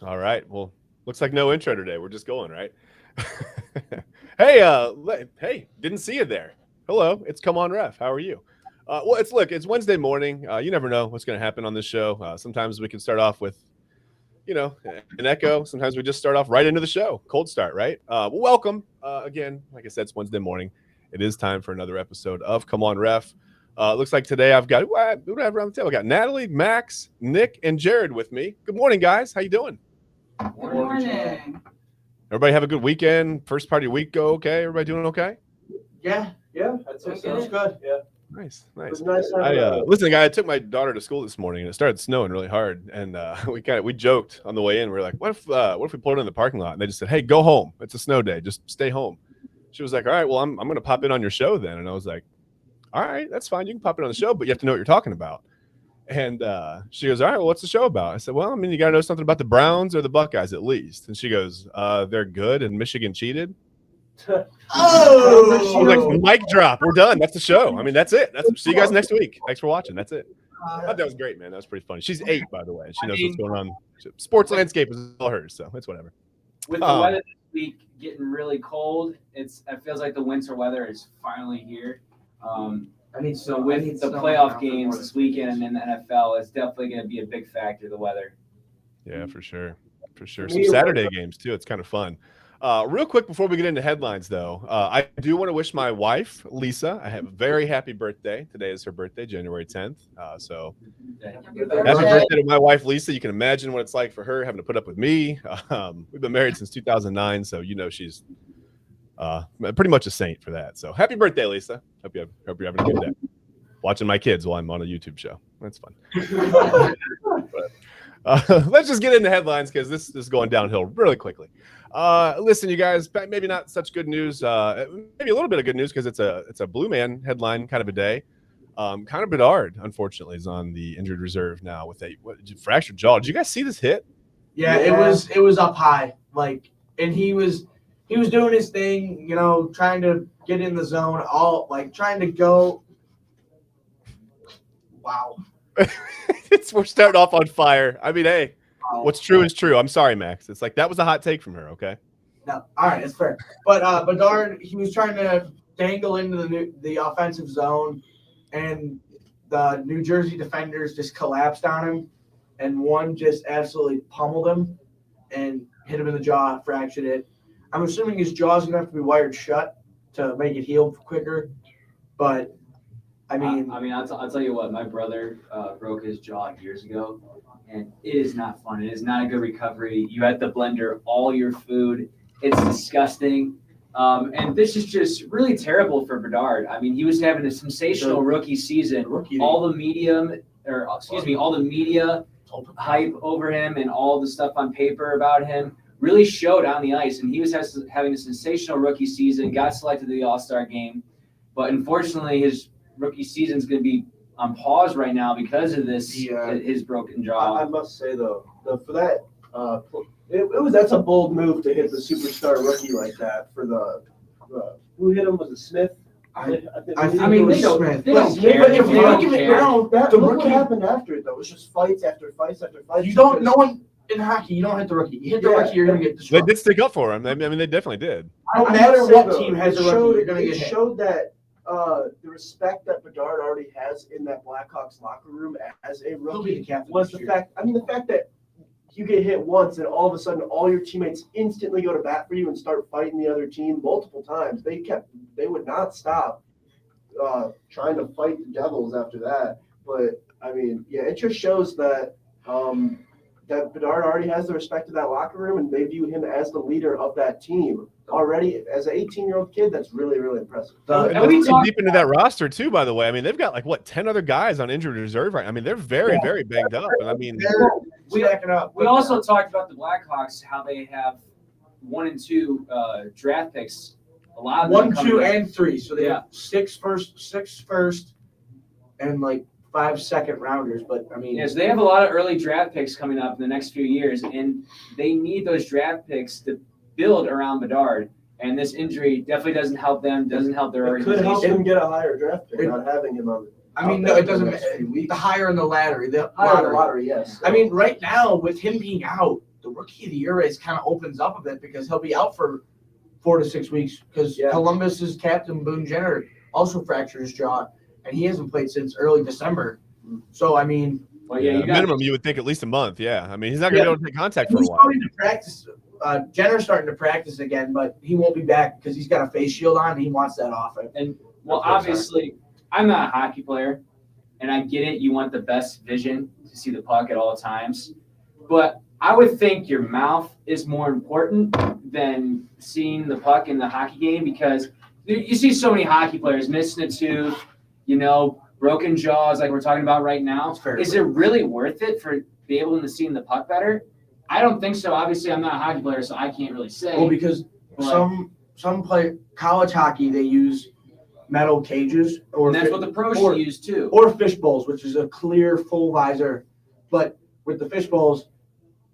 All right. Well, looks like no intro today. We're just going, right? Hey, hey, didn't see you there. Hello, it's Come On Ref. How are you? Well, it's Wednesday morning. You never know what's going to happen on this show. Sometimes we can start off with, an echo. Sometimes we just start off right into the show, cold start, right? Well, welcome again. Like I said, it's Wednesday morning. It is time for another episode of Come On Ref. Looks like today I've got who do I have around the table? I got Natalie, Max, Nick, and Jared with me. Good morning, guys. How you doing? Good morning. Everybody have a good weekend. First part of your week go okay? Everybody doing okay? Yeah, I'd say so. It's good. Yeah. Nice. It was nice. Listen, guy, I took my daughter to school this morning and it started snowing really hard. And we joked on the way in. We were like, what if we pulled in the parking lot? And they just said, hey, go home. It's a snow day. Just stay home. She was like, all right, well, I'm going to pop in on your show then. And I was like, all right, that's fine. You can pop in on the show, but you have to know what you're talking about. And she goes, all right, well, what's the show about? I said, well, I mean, you got to know something about the Browns or the Buckeyes at least. And she goes, they're good and Michigan cheated. Oh, I was like, mic drop. We're done. That's the show. I mean, that's it. See you guys next week. Thanks for watching. That's it. I thought that was great, man. That was pretty funny. She's 8, by the way. She knows what's going on. Sports landscape is all hers, so it's whatever. With the weather this week getting really cold, it feels like the winter weather is finally here. So with the playoff games this weekend in the NFL, it's definitely going to be a big factor, the weather. Yeah, for sure. Some Saturday games, too. It's kind of fun. Real quick before we get into headlines, though, I do want to wish my wife, Lisa, I have a very happy birthday. Today is her birthday, January 10th. So happy birthday to my wife, Lisa. You can imagine what it's like for her having to put up with me. We've been married since 2009, so she's pretty much a saint for that. So happy birthday, Lisa. Hope you're having a good day. Watching my kids while I'm on a YouTube show. That's fun. But, let's just get into headlines because this is going downhill really quickly. Listen, you guys, maybe not such good news. Maybe a little bit of good news because it's a Blue Man headline kind of a day. Connor Bedard, unfortunately, is on the injured reserve now with a fractured jaw. Did you guys see this hit? Yeah, it was up high, and he was doing his thing, trying to get in the zone, trying to go. Wow. We're starting off on fire. I mean, hey, what's true is true. I'm sorry, Max. It's like that was a hot take from her, okay? No, all right, it's fair. But Bedard, he was trying to dangle into the offensive zone, and the New Jersey defenders just collapsed on him, and one just absolutely pummeled him and hit him in the jaw, fractured it. I'm assuming his jaw's going to have to be wired shut to make it heal quicker, but I'll tell you what, my brother broke his jaw years ago, and it is not fun. It is not a good recovery. You have to blender all your food. It's disgusting. And this is just really terrible for Bedard. I mean, he was having a sensational rookie season. All the media hype over him and all the stuff on paper about him really showed on the ice. And he was having a sensational rookie season, got selected to the All-Star game. But unfortunately, his rookie season is going to be on pause right now because of this, his broken jaw. I must say, though, for that, that's a bold move to hit the superstar rookie like that. For the who hit him, was it Smith? I think they don't care. If you look at it now, look what happened after it, though. It was just fights after fights after fights. No one in hockey, you don't hit the rookie. You hit the rookie, you're going to get destroyed. They did stick up for him. I mean, they definitely did. No matter what team has a rookie, you're going to get hit. It showed that the respect that Bedard already has in that Blackhawks locker room as a rookie was the fact that you get hit once and all of a sudden all your teammates instantly go to bat for you and start fighting the other team multiple times. They would not stop trying to fight the Devils after that. But I mean, yeah, it just shows that that Bedard already has the respect of that locker room and they view him as the leader of that team. Already, as an 18-year-old kid, that's really, really impressive. And we deep into that roster too, by the way. I mean, they've got 10 other guys on injured reserve right. I mean, they're very, very banged up. And I mean, we also talked about the Blackhawks, how they have 1 and 2 draft picks. A lot of 1, 2, and 3. So they have 6 first, and 5 second rounders. But I mean, yes, they have a lot of early draft picks coming up in the next few years, and they need those draft picks to build around Bedard, and this injury definitely doesn't help them, doesn't help their organization. Could help him get a higher draft pick, not having him on. I mean, no, it doesn't matter. The higher in the lottery, lottery, yes. I mean, right now with him being out, the rookie of the year race kind of opens up a bit because he'll be out for 4 to 6 weeks because Columbus's captain Boone Jenner also fractured his jaw, and he hasn't played since early December. So I mean, minimum you would think at least a month. Yeah, I mean he's not going to be able to take contact for a while. Starting to practice. Jenner's starting to practice again, but he won't be back because he's got a face shield on. And he wants that off. And obviously, I'm not a hockey player, and I get it. You want the best vision to see the puck at all times, but I would think your mouth is more important than seeing the puck in the hockey game because you see so many hockey players missing a tooth, broken jaws like we're talking about right now. Is it really worth it for be able to see the puck better? I don't think so. Obviously, I'm not a hockey player, so I can't really say. Well, because some play college hockey, they use metal cages, and that's what the pros use too, or fish bowls, which is a clear full visor. But with the fish bowls,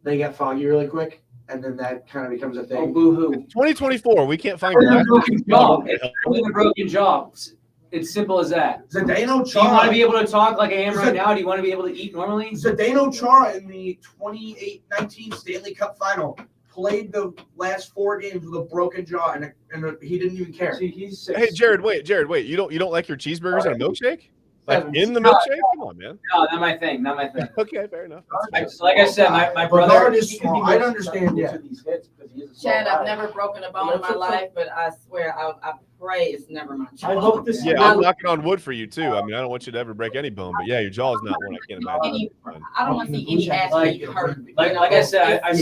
they get foggy really quick, and then that kind of becomes a thing. Oh, boo-hoo. 2024, we can't find a broken jaw. It's a broken jaw. It's simple as that. Zdeno Chara. Do you want to be able to talk like I am right now? Do you want to be able to eat normally? Zdeno Chara in the 28-19 Stanley Cup Final played the last 4 games with a broken jaw, and he didn't even care. See, he's Hey, Jared, wait. You don't like your cheeseburgers on a milkshake? Like in the milkshake? Come on, man. No, not my thing. Okay, fair enough. Like I said, my brother is small. I understand. Yeah. Chad, I've never broken a bone in my life, but I swear I pray it's never my jaw. I hope this. Yeah, I'm knocking on wood for you too. I mean, I don't want you to ever break any bone, but yeah, your jaw is not one I can't imagine. I don't want to see any athlete hurt. Like I said, I've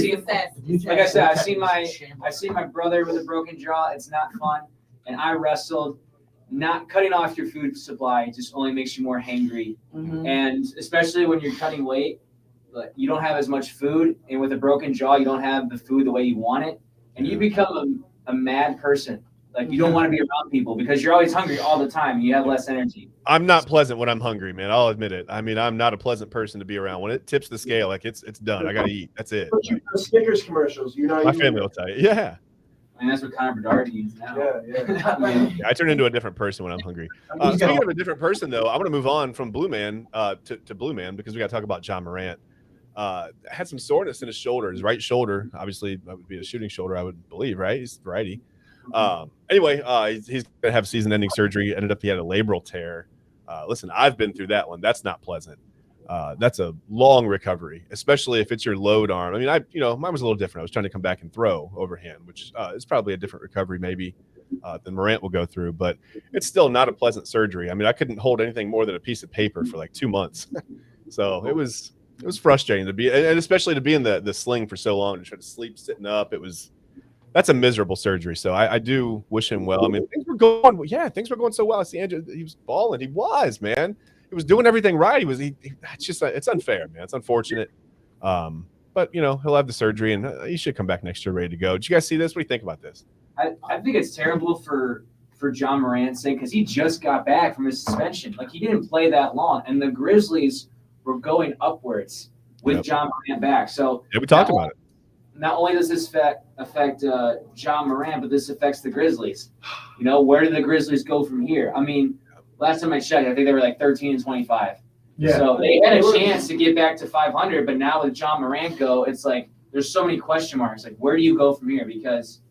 seen my brother with a broken jaw. It's not fun, and I wrestled. Not cutting off your food supply just only makes you more hangry, and especially when you're cutting weight, you don't have as much food, and with a broken jaw, you don't have the food the way you want it, and you become a mad person. Like you don't want to be around people because you're always hungry all the time. And you have less energy. I'm not pleasant when I'm hungry, man. I'll admit it. I mean, I'm not a pleasant person to be around. When it tips the scale, like it's done. I gotta eat. That's it. But the Snickers commercials, you're not. My family will tell you. Yeah. I mean, that's what Connor Bedard eats now. Yeah. I turn into a different person when I'm hungry. Speaking of a different person, though, I want to move on from Blue Man to Blue Man because we got to talk about John Morant. Had some soreness in his shoulder, his right shoulder. Obviously, that would be a shooting shoulder, I would believe, right? He's righty. Anyway, he's going to have season-ending surgery. Ended up he had a labral tear. Listen, I've been through that one. That's not pleasant. That's a long recovery, especially if it's your load arm. I mean, mine was a little different. I was trying to come back and throw overhand, which is probably a different recovery maybe than Morant will go through, but it's still not a pleasant surgery. I mean, I couldn't hold anything more than a piece of paper for like 2 months. So it was frustrating to be, and especially to be in the sling for so long and try to sleep sitting up. That's a miserable surgery. So I do wish him well. I mean, things were going so well. I see Andrew, he was balling. He was, man. He was doing everything right. It's unfair, man. It's unfortunate. But he'll have the surgery and he should come back next year ready to go. Did you guys see this? What do you think about this? I think it's terrible for John Morant's thing because he just got back from his suspension. Like he didn't play that long, and the Grizzlies were going upwards with John Morant back. So we talked about it. Not only does this affect John Morant, but this affects the Grizzlies. Where do the Grizzlies go from here? I mean, last time I checked, I think they were like 13-25. Yeah. So they had a chance to get back to 500, but now with John Morant it's like there's so many question marks. Like, where do you go from here? Because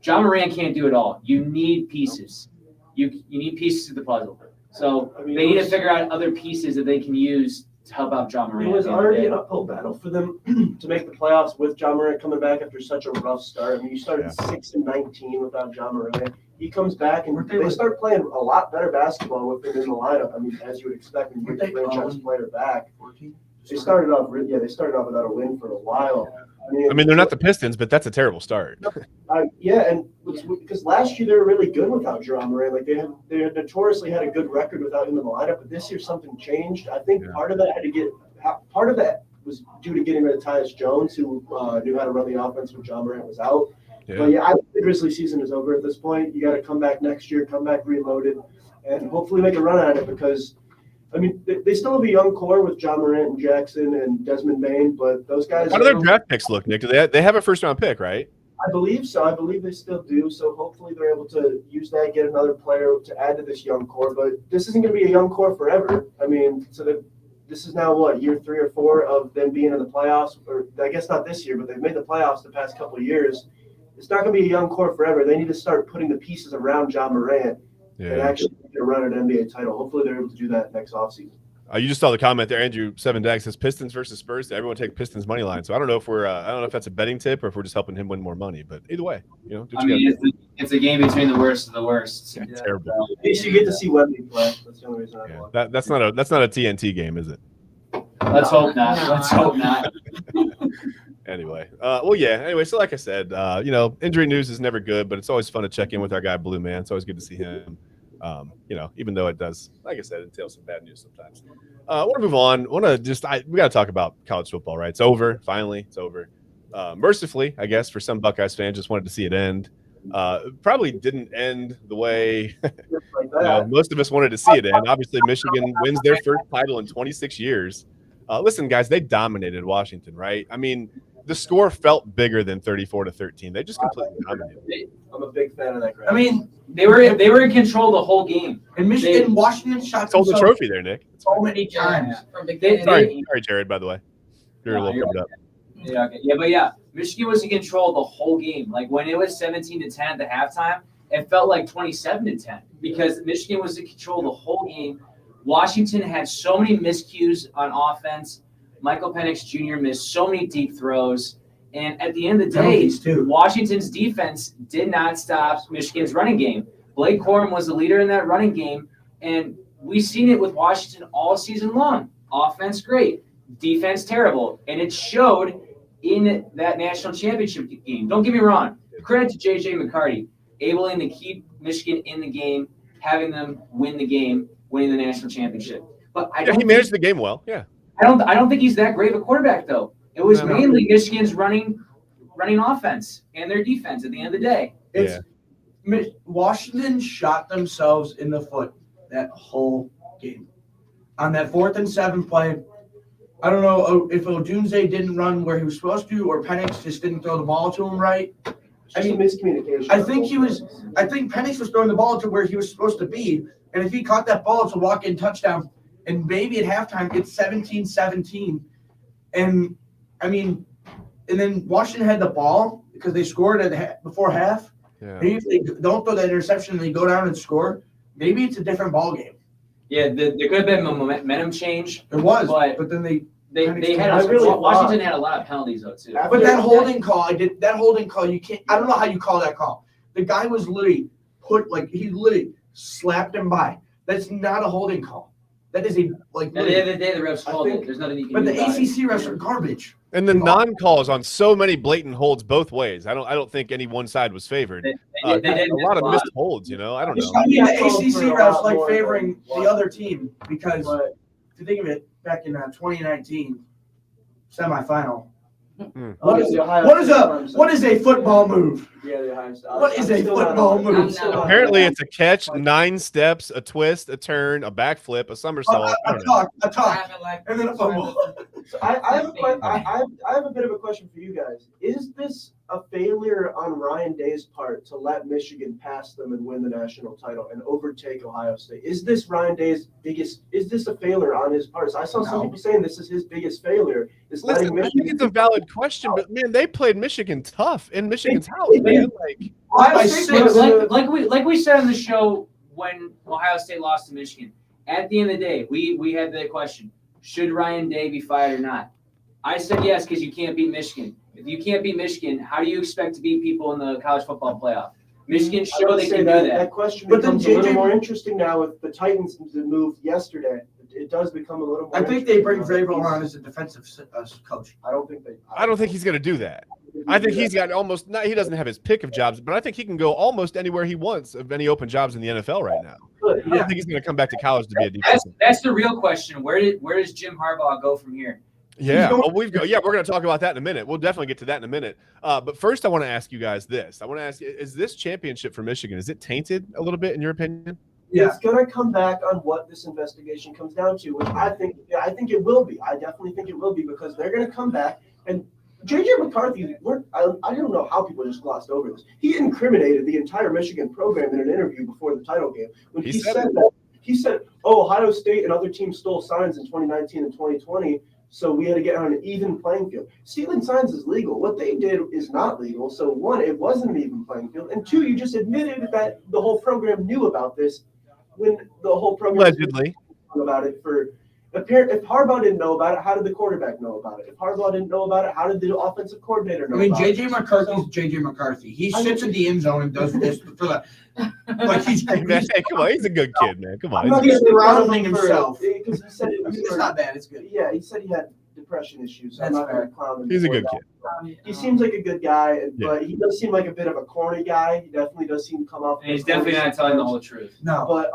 John Morant can't do it all. You need pieces. You need pieces to the puzzle. So they need to figure out other pieces that they can use to help out John Morant. It was already an uphill battle for them to make the playoffs with John Morant coming back after such a rough start. I mean, you started 6-19 without John Morant. He comes back and they start playing a lot better basketball with him in the lineup. I mean, as you would expect when you get a franchise player back. They started off without a win for a while. I mean, they're not the Pistons, but that's a terrible start. And because last year they were really good without John Morant. Like they had notoriously had a good record without him in the lineup, but this year something changed. I think part of that was due to getting rid of Tyus Jones, who knew how to run the offense when John Morant was out. Yeah. But I think the Grizzlies season is over at this point. You got to come back next year, come back reloaded, and hopefully make a run at it because. I mean, they still have a young core with John Morant and Jackson and Desmond Bain, but those guys. How do their draft picks look, Nick? Do they have a first-round pick, right? I believe so. I believe they still do. So hopefully they're able to use that, get another player to add to this young core. But this isn't going to be a young core forever. I mean, so this is now what, year 3 or 4 of them being in the playoffs, or I guess not this year, but they've made the playoffs the past couple of years. It's not going to be a young core forever. They need to start putting the pieces around John Morant and actually get a run at an NBA title. Hopefully they're able to do that next offseason. You just saw the comment there, Andrew. 7 Dag says Pistons versus Spurs. Everyone take Pistons money line. So I don't know if we're, I don't know if that's a betting tip or if we're just helping him win more money. But either way, you know. I mean, it's a game between the worst of the worst. Yeah, terrible. At least you get to see Wemby play. That's the only reason I watch. That's not a TNT game, is it? Let's hope not. Let's hope not. Anyway, well, yeah. Anyway, so like I said, you know, injury news is never good, but it's always fun to check in with our guy Blue Man. It's always good to see him. You know, even though it does, like I said, entail some bad news sometimes. I want to move on. We got to talk about college football, right? It's over. Finally, it's over. Mercifully, I guess, for some Buckeyes fans, just wanted to see it end. Probably didn't end the way you know, most of us wanted to see it end. Obviously, Michigan wins their first title in 26 years. Listen, guys, they dominated Washington, right? I mean, the score felt bigger than 34-13. They just completely dominated. I'm a big fan of that. I mean, they were in control the whole game. And Michigan, Washington shot Sold the trophy there, Nick. so many times. Sorry, Jared. By the way, you're a little covered up. Yeah, okay. Yeah, but yeah, Michigan was in control the whole game. Like when it was 17-10 at the halftime, it felt like 27-10 because Michigan was in control the whole game. Washington had so many miscues on offense. Michael Penix Jr. missed so many deep throws. And at the end of the day, Washington's defense did not stop Michigan's running game. Blake Corum was the leader in that running game. And we've seen it with Washington all season long. Offense, great. Defense, terrible. And it showed in that national championship game. Don't get me wrong. Credit to J.J. McCarty, able to keep Michigan in the game, having them win the game, winning the national championship. But he managed the game well. Yeah. I don't think he's that great of a quarterback, though. It was mainly Michigan's running offense and their defense at the end of the day. Washington shot themselves in the foot that whole game. On that 4th and 7 play, I don't know if Odunze didn't run where he was supposed to or Penix just didn't throw the ball to him right. I mean, miscommunication. I think Penix was throwing the ball to where he was supposed to be. And if he caught that ball, it's a walk-in touchdown. And maybe at halftime, it's 17-17. And, I mean, and then Washington had the ball because they scored before half. Yeah. Maybe if they don't throw that interception and they go down and score, maybe it's a different ball game. Yeah, there could have been a momentum change. There was, but then they had Washington had a lot of penalties though too. But that holding call, you can't. I don't know how you call that call. The guy was literally he literally slapped him by. That's not a holding call. That is a At the end of the day, the refs called it. There's nothing you can do. But the ACC refs are garbage. And the non-calls on so many blatant holds both ways. I don't think any one side was favored. They did a lot of missed holds, you know. I don't know. I mean, the ACC refs like favoring the other team because if you think of it, back in 2019 semifinal. What is a football move? Yeah, the Ohio State. What is a football move? Apparently, it's a catch, 9 steps, a twist, a turn, a backflip, a somersault. A talk, and then a fumble. So I have a bit of a question for you guys. Is this a failure on Ryan Day's part to let Michigan pass them and win the national title and overtake Ohio State? Is this Ryan Day's biggest? Is this a failure on his part? I saw some people saying this is his biggest failure. Listen, I think it's a valid question, but man, they played Michigan tough in Michigan's house, man. Like we said on the show when Ohio State lost to Michigan. At the end of the day, we had the question: should Ryan Day be fired or not? I said yes because you can't beat Michigan. If you can't beat Michigan, how do you expect to beat people in the college football playoff? Michigan showed they can do that. That question becomes a little more interesting now with the Titans move yesterday. It does become a little more. I think they bring Vrabel on as a defensive coach. I don't think he's going to do that. I think he's got he doesn't have his pick of jobs, but I think he can go almost anywhere he wants of any open jobs in the NFL right now. I don't think he's going to come back to college to be a defensive. That's the real question. Where does Jim Harbaugh go from here? Yeah, we're going to talk about that in a minute. We'll definitely get to that in a minute. But first, I want to ask you guys this. I want to ask you, is this championship for Michigan, is it tainted a little bit in your opinion? Yeah. It's going to come back on what this investigation comes down to, which I think it will be. I definitely think it will be because they're going to come back and J.J. McCarthy, I don't know how people just glossed over this. He incriminated the entire Michigan program in an interview before the title game when he said that He said, "Oh, Ohio State and other teams stole signs in 2019 and 2020, so we had to get on an even playing field." Stealing signs is legal. What they did is not legal. So one, it wasn't an even playing field, and two, you just admitted that the whole program knew about this when the whole program Allegedly about it for. If Harbaugh didn't know about it, how did the quarterback know about it? If Harbaugh didn't know about it, how did the offensive coordinator know about it? JJ McCarthy's JJ McCarthy. He sits in the end zone and does this for the like he's hey, man, hey, come on, he's a good kid, man. Come on. I'm not He's gonna make fun of surrounding him himself. because he said it was it's not bad. It's good. Yeah, he said he had depression issues. So I'm That's not going to clown him. He's a for good that. kid. He seems like a good guy, Yeah. but he does seem like a bit of a corny guy. He definitely does seem to come off. And he's definitely not telling the whole truth. No. But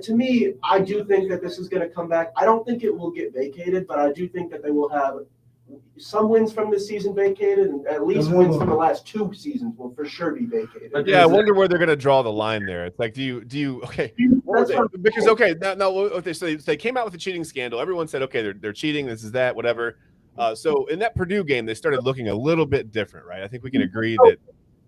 to me, I do think that this is going to come back. I don't think it will get vacated, but I do think that they will have some wins from this season vacated, and at least wins from the last 2 seasons will for sure be vacated. But Yeah, I wonder where they're going to draw the line there. It's like, do you okay? Because okay, now okay, so they came out with the cheating scandal. Everyone said, okay, they're cheating. This is that, whatever. So in that Purdue game, they started looking a little bit different, right? I think we can agree that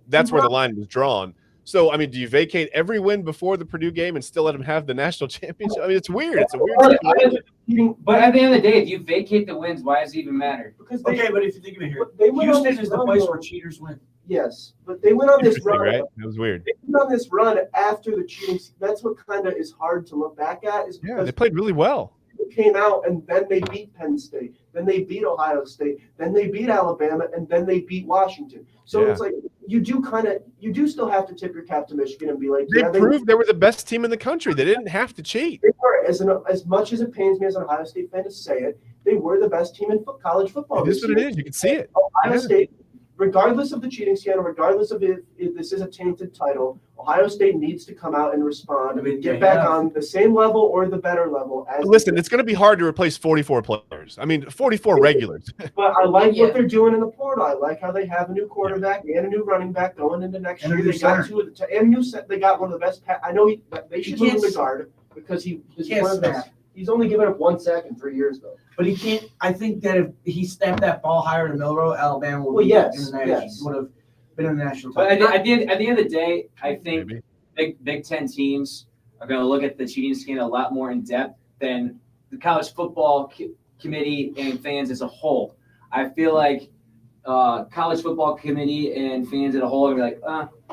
that's where the line was drawn. So, I mean, do you vacate every win before the Purdue game and still let them have the national championship? I mean, it's weird. It's a weird situation. But at the end of the day, if you vacate the wins, why does it even matter? Because Okay, but if you think of it here, they went on Houston this is the run, place though. where cheaters win. Yes, but they went on this Interesting, run. right? That was weird. They went on this run after the cheating. That's what kind of is hard to look back at. Is Yeah, because they played really well. they came out and then they beat Penn State, then they beat Ohio State, then they beat Alabama, and then they beat Washington. So Yeah. it's like you do still have to tip your cap to Michigan and be like, They yeah, proved they were the best team in the country. They didn't have to cheat. they were, as much as it pains me as an Ohio State fan to say it, they were the best team in college football. It is this what it year. is. You can see it. Ohio Yeah. State, regardless of the cheating scandal, regardless of if this is a tainted title, Ohio State needs to come out and respond and get back on the same level or the better level. As Listen, it's going to be hard to replace 44 players. I mean, 44 regulars. But I like Yeah. what they're doing in the portal. I like how they have a new quarterback and a new running back going into next And a year. new They got center. they got one of the best. I know they should move him to guard because he's can't one of the snap. He's only given up 1 sack in 3 years though. But he can't. I think that if he snapped that ball higher to Milrow, Alabama would Well, be yes, in the national, yes. would have been in the national But title. at the end of the day, I think Maybe. Big Ten teams are going to look at the cheating scandal a lot more in depth than the college football committee and fans as a whole. I feel like college football committee and fans as a whole are like,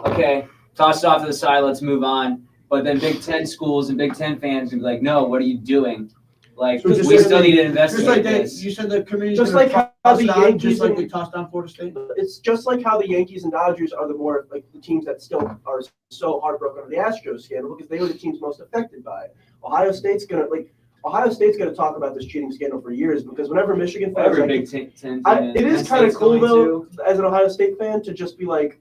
okay, toss it off to the side, let's move on. But then Big Ten schools and Big Ten fans are like, no, what are you doing? Like, So just we like still they- need to Just investigate like that, this. you said the committee's Just gonna like how toss the it on, Yankees just like and- they tossed on Florida State. It's just like how the Yankees and Dodgers are the more like the teams that still are so heartbroken over the Astros scandal because they were the teams most affected by it. Ohio State's gonna talk about this cheating scandal for years because whenever Michigan fans, Every like, Big Ten. it is kind of cool though as an Ohio State fan to just be like,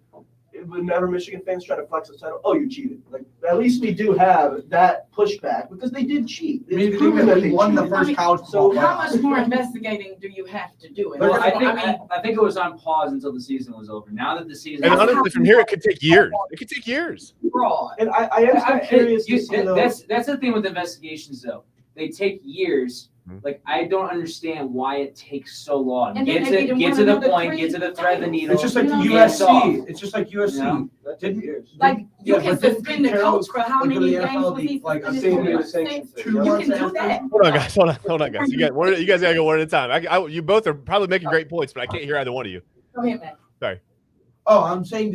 whenever Michigan fans try to flex the title, oh, you cheated. Like at least we do have that pushback because they did cheat. I mean, It's proven that they we won the cheated. first college So football How playoff. much more investigating do you have to do? Well, I mean, think it was on pause until the season was over. Now that the season And is honestly, from here, it could take years. It could take years. fraud. And I am still curious to see though. that's the thing with investigations though. They take years. Mhm. Like I don't understand why it takes so long. And Get then they to didn't get win to the another point, 3 get to the thread of the needle. It's just like You know, get us off. USC. It's just like USC. Yeah. That took Didn't- years. Like you Yeah, can but then suspend the Pete Carroll coach for how was many like the games NFL was he like a suspended same for? year the sanctions. 2 You months can do after. that. Hold on, guys. Hold on, guys. You guys gotta go one at a time. You both are probably making great points, but I can't hear either one of you. Go ahead, man. Oh, I'm saying,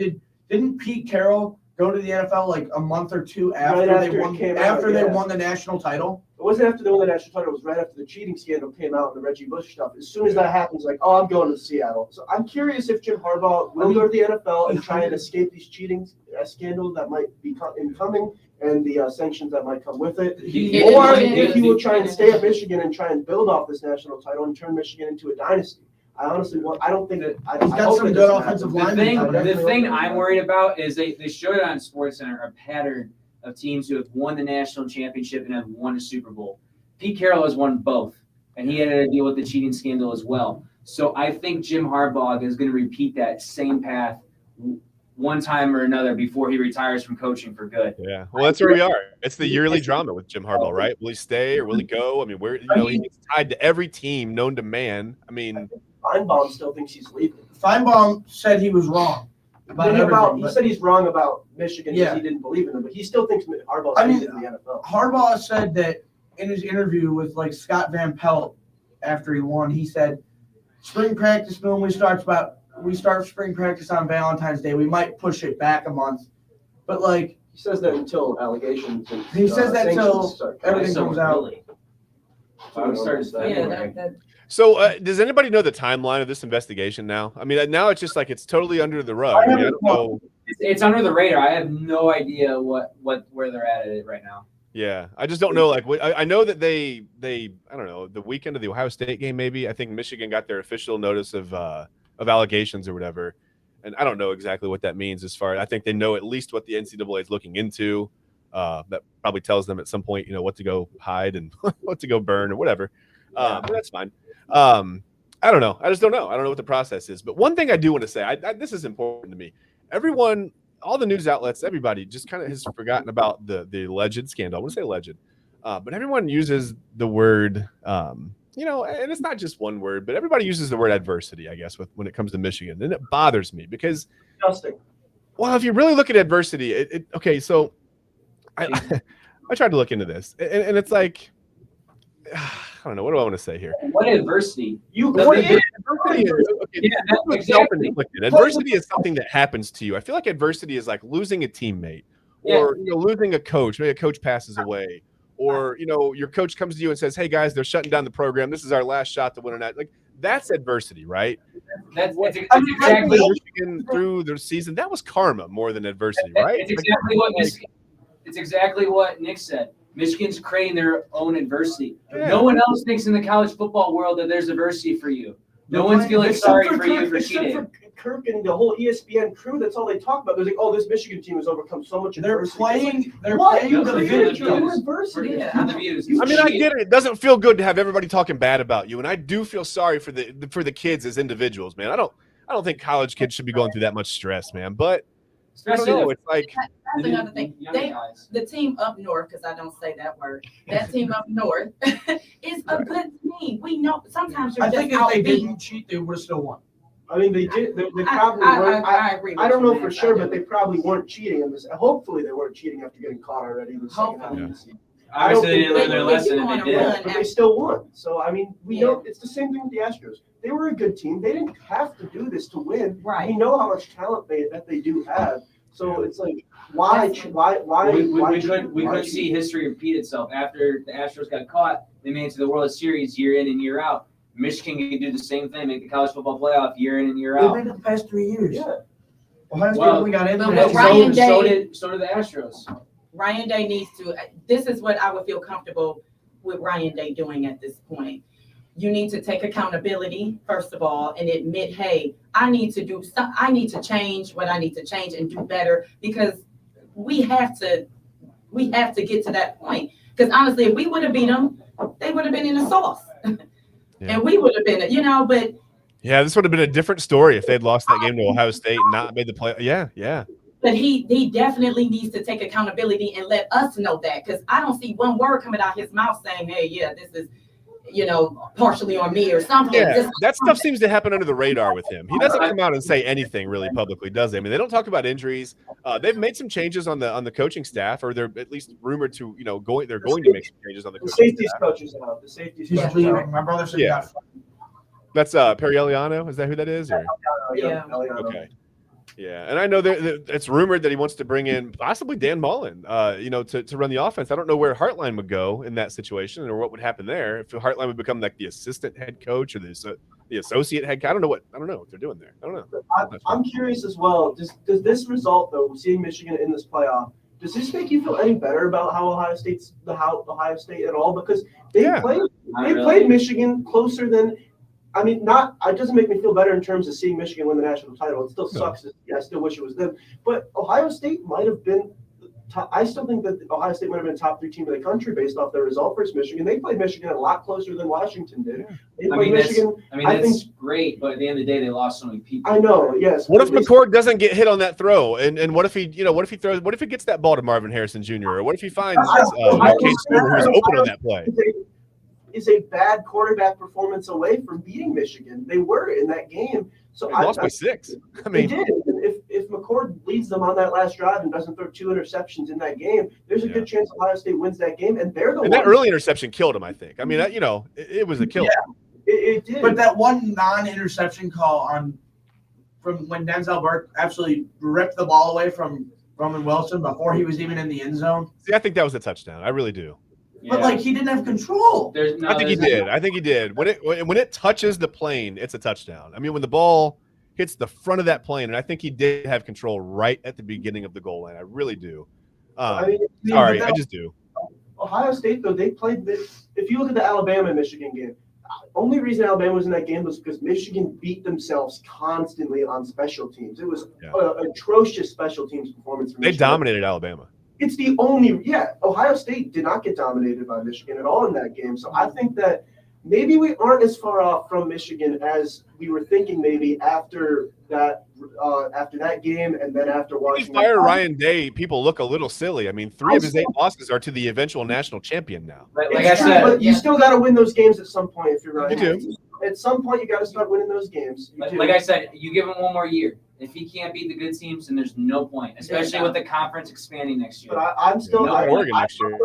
didn't Pete Carroll go to the NFL like a month or two after Right they after it won came out, they yeah. won the national title? It wasn't after they won the national title. It was right after the cheating scandal came out and the Reggie Bush stuff. As soon as that happens, like, oh, I'm going to Seattle. So I'm curious if Jim Harbaugh will go to the NFL and try and escape these cheating scandals that might be incoming and the sanctions that might come with it. Yeah, Or yeah, if he yeah. will try and stay at Michigan and try and build off this national title and turn Michigan into a dynasty. I honestly I don't think that. He's I got hope some it good doesn't offensive happen. linemen. The thing I'm worried about is they showed it on SportsCenter, a pattern of teams who have won the national championship and have won a Super Bowl. Pete Carroll has won both, and he had to deal with the cheating scandal as well. So I think Jim Harbaugh is going to repeat that same path one time or another before he retires from coaching for good. Yeah. Well, that's where we are. It's the yearly drama with Jim Harbaugh, right? Will he stay or will he go? I mean, he's tied to every team known to man. I mean, Feinbaum still thinks he's leaving. Feinbaum said he was wrong. He said he's wrong about Michigan because he didn't believe in them, but he still thinks Harbaugh's in the NFL. Harbaugh said that in his interview with like Scott Van Pelt after he won, he said spring practice normally we start spring practice on Valentine's Day. We might push it back a month, but like he says that until allegations. And, he says that until everything comes out. Really? I would start So, does anybody know the timeline of this investigation now? I mean, now it's just like it's totally under the rug. I don't know. It's under the radar. I have no idea where they're at it right now. Yeah, I just don't know. Like, I know that they I don't know, the weekend of the Ohio State game, maybe I think Michigan got their official notice of allegations or whatever, and I don't know exactly what that means. As far as I think they know at least what the NCAA is looking into. That probably tells them at some point, what to go hide and what to go burn or whatever. But that's fine. I don't know. I just don't know. I don't know what the process is. But one thing I do want to say, this is important to me. Everyone, all the news outlets, everybody just kind of has forgotten about the alleged scandal. I want to say alleged, but everyone uses the word, and it's not just one word, but everybody uses the word adversity, I guess, when it comes to Michigan. And it bothers me because, well, if you really look at adversity, okay, so I tried to look into this, and it's like, I don't know. What do I want to say here? What adversity? Adversity is something that happens to you. I feel like adversity is like losing a teammate or losing a coach. Maybe a coach passes away, or your coach comes to you and says, "Hey guys, they're shutting down the program. This is our last shot to win a night." Like that's adversity, right? That's exactly Michigan through the season. That was karma more than adversity, right? It's exactly what Nick said. Michigan's creating their own adversity. Yeah. No one else thinks in the college football world that there's adversity for you. No one's feeling sorry for you for cheating. For Kirk and the whole ESPN crew, that's all they talk about. They're like, "Oh, this Michigan team has overcome so much adversity." They're playing the adversity. Yeah. I mean, I get it. It doesn't feel good to have everybody talking bad about you, and I do feel sorry for the kids as individuals, man. I don't think college kids should be going through that much stress, man. But especially it's like that's another thing. The team up north, because I don't say that word. That team up north is a good team. We know sometimes you're I just think if they didn't cheat, they would have still won. I mean, they did. They probably weren't. I agree. I don't know for sure, but they probably weren't cheating in this. Hopefully, they weren't cheating after getting caught already in the second half of the season. Obviously, they didn't learn their lesson, and they did. But they still won. So, I mean, we know it's the same thing with the Astros. They were a good team. They didn't have to do this to win. Right. We know how much talent they do have. So it's like, why? We couldn't see history repeat itself. After the Astros got caught, they made it to the World Series year in and year out. Michigan could do the same thing, make the college football playoff year in and year out. They made it the past 3 years. Yeah. Ohio State only got in. So did the Astros. Ryan Day needs to. This is what I would feel comfortable with Ryan Day doing at this point. You need to take accountability, first of all, and admit, hey, I need to do something. I need to change what I need to change and do better, because we have to get to that point. Because honestly, if we would have beat them, they would have been in the sauce. And we would have been, but. Yeah, this would have been a different story if they'd lost that game to Ohio State and not made the play. Yeah. But he definitely needs to take accountability and let us know that, because I don't see one word coming out his mouth saying, hey, this is, partially on me or something. Yeah, that stuff seems to happen under the radar with him. He doesn't come out and say anything really publicly, does he? I mean, they don't talk about injuries. They've made some changes on the coaching staff, or they're at least rumored to, they're going to make some changes on the coaching staff. The safety's He's coaches leaving. out. My brother said Yeah. That's Perry Eliano. Is that who that is? Or? Yeah. Okay. Yeah, and I know that it's rumored that he wants to bring in possibly Dan Mullen, to run the offense. I don't know where Hartline would go in that situation, or what would happen there if Hartline would become like the assistant head coach or the associate head coach. I don't know what they're doing there. I don't know. I'm curious as well. Does this result, though, seeing Michigan in this playoff, does this make you feel any better about how Ohio State at all? Because they played Michigan closer than. I mean, it doesn't make me feel better in terms of seeing Michigan win the national title. It still sucks. I still wish it was them. But Ohio State might have been I still think that Ohio State might have been a top 3 team in the country based off their result versus Michigan. They played Michigan a lot closer than Washington did. They played Michigan. That's great, but at the end of the day, they lost so many people. I know, yes. What if McCord doesn't get hit on that throw? And what if he gets that ball to Marvin Harrison Jr.? Or what if he finds Case Stewart who's open on that play? is a bad quarterback performance away from beating Michigan. They were in that game. So They lost by 6. I they mean, did. And if McCord leads them on that last drive and doesn't throw 2 interceptions in that game, there's a good chance Ohio State wins that game. And they're the and ones. that early interception killed him, I think. I mean, it was a killer. Yeah, it did. But that one non-interception call from when Denzel Burke absolutely ripped the ball away from Roman Wilson before he was even in the end zone. See, I think that was a touchdown. I really do. But like he didn't have control. I think he did. I think he did. When it touches the plane, it's a touchdown. I mean, when the ball hits the front of that plane, and I think he did have control right at the beginning of the goal line. I really do. I just do. Ohio State, though, they played this. If you look at the Alabama-Michigan game, only reason Alabama was in that game was because Michigan beat themselves constantly on special teams. It was an atrocious special teams performance for Michigan. They dominated Alabama. It's the only Ohio State did not get dominated by Michigan at all in that game. So I think that maybe we aren't as far off from Michigan as we were thinking maybe after that game and then after watching. Fire Ryan Day, people look a little silly. I mean, 3 of his 8 losses are to the eventual national champion now. Like I said, but you still got to win those games at some point if you're Ryan. You do. At some point, you got to start winning those games. Like I said, you give him one more year. If he can't beat the good teams, then there's no point, especially with the conference expanding next year. But I'm still Oregon next year.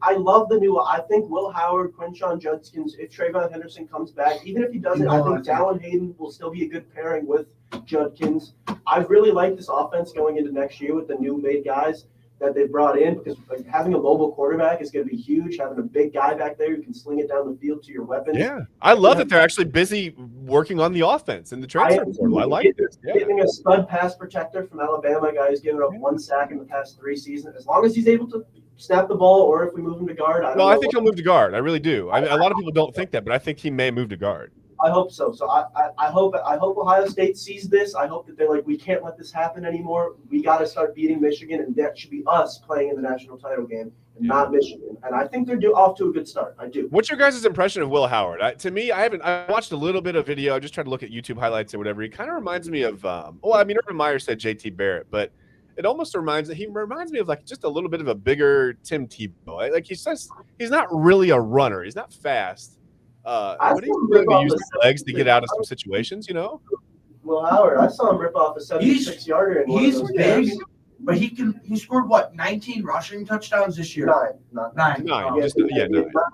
I love the new. I think Will Howard, Quinshon Judkins, if Trayvon Henderson comes back, even if he doesn't, I think Dallin Hayden will still be a good pairing with Judkins. I really like this offense going into next year with the new made guys that they brought in, because having a mobile quarterback is going to be huge. Having a big guy back there who can sling it down the field to your weapons. Yeah, I love that they're actually busy working on the offense in the transfer portal. I like this. Getting a stud pass protector from Alabama, a guy who's given up 1 sack in the past 3 seasons. As long as he's able to snap the ball, or if we move him to guard, I think he'll move to guard. I really do. A lot of people don't think that, but I think he may move to guard. I hope so. So I hope Ohio State sees this. I hope that they're like, we can't let this happen anymore. We got to start beating Michigan, and that should be us playing in the national title game and not Michigan. And I think they're off to a good start. I do. What's your guys' impression of Will Howard? To me, I watched a little bit of video. I just tried to look at YouTube highlights or whatever. He kind of reminds me of Urban Meyer said JT Barrett, but it almost reminds me of like just a little bit of a bigger Tim Tebow. Like he says, he's not really a runner. He's not fast. But he's willing to use his legs to get out of some situations, you know? Will Howard, I saw him rip off a 76-yarder. He's big, but he scored, 19 rushing touchdowns this year? 9.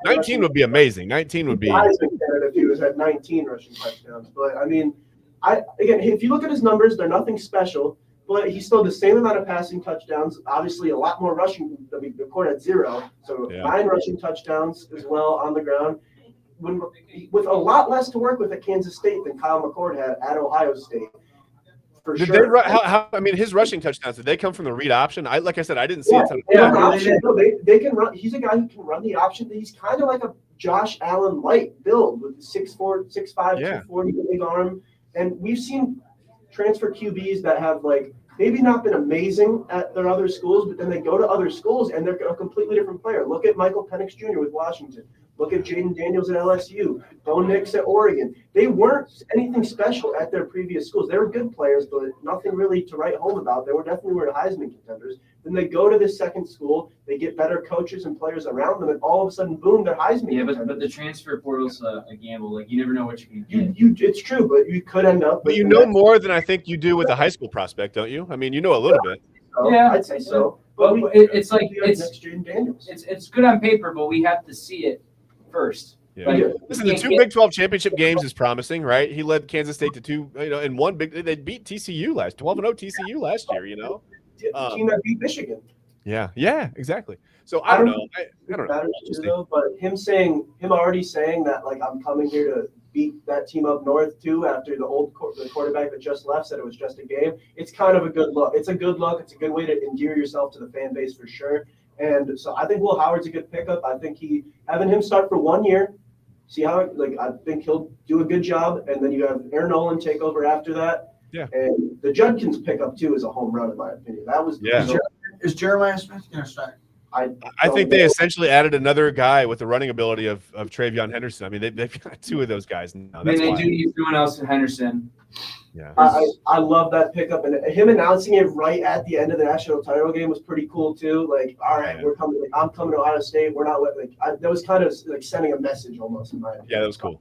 19 would be amazing. 19 would be. If he was at 19 rushing touchdowns. But, I mean, again, if you look at his numbers, they're nothing special. But he still had the same amount of passing touchdowns, obviously a lot more rushing. I mean, the court had 0. So 9 rushing touchdowns as well on the ground. With a lot less to work with at Kansas State than Kyle McCord had at Ohio State. For sure. I mean, his rushing touchdowns, did they come from the read option? Like I said, I didn't see it. They can run. He's a guy who can run the option. He's kind of like a Josh Allen light build with 6'4", 6'5", 240 big arm. And we've seen transfer QBs that have maybe not been amazing at their other schools, but then they go to other schools and they're a completely different player. Look at Michael Penix Jr. with Washington. Look at Jaden Daniels at LSU, Bo Nix at Oregon. They weren't anything special at their previous schools. They were good players, but nothing really to write home about. They definitely were Heisman contenders. Then they go to this second school, they get better coaches and players around them, and all of a sudden, boom, they're Heisman contenders. But the transfer portal's a gamble. You never know what you can get. It's true, but you could end up. But you know more than I think you do with a high school prospect, don't you? I mean, you know a little bit. Yeah, I'd say so. But it's Jaden Daniels. It's good on paper, but we have to see it first. Yeah. Listen, the 2 Big 12 championship games is promising, right? He led Kansas State to 2, in one big. They beat TCU 12-0 TCU last year, Team that beat Michigan. Yeah, exactly. So I don't know. I don't know. But him already saying that I'm coming here to beat that team up north too after the quarterback that just left said it was just a game. It's kind of a good look. It's a good look. It's a good way to endear yourself to the fan base for sure. And so I think Will Howard's a good pickup. I think having him start for 1 year, see how I think he'll do a good job. And then you have Aaron Nolan take over after that. Yeah. And the Judkins pickup too is a home run in my opinion. That was Is Jeremiah Smith going to start? I think they essentially added another guy with the running ability of Travion Henderson. I mean, they've got 2 of those guys now. I mean, they do need someone else in Henderson. Yeah. I love that pickup, and him announcing it right at the end of the national title game was pretty cool too. Like, all right, we're coming. Like, I'm coming to Ohio State. We're not that was kind of like sending a message almost in my opinion. Yeah, that was cool.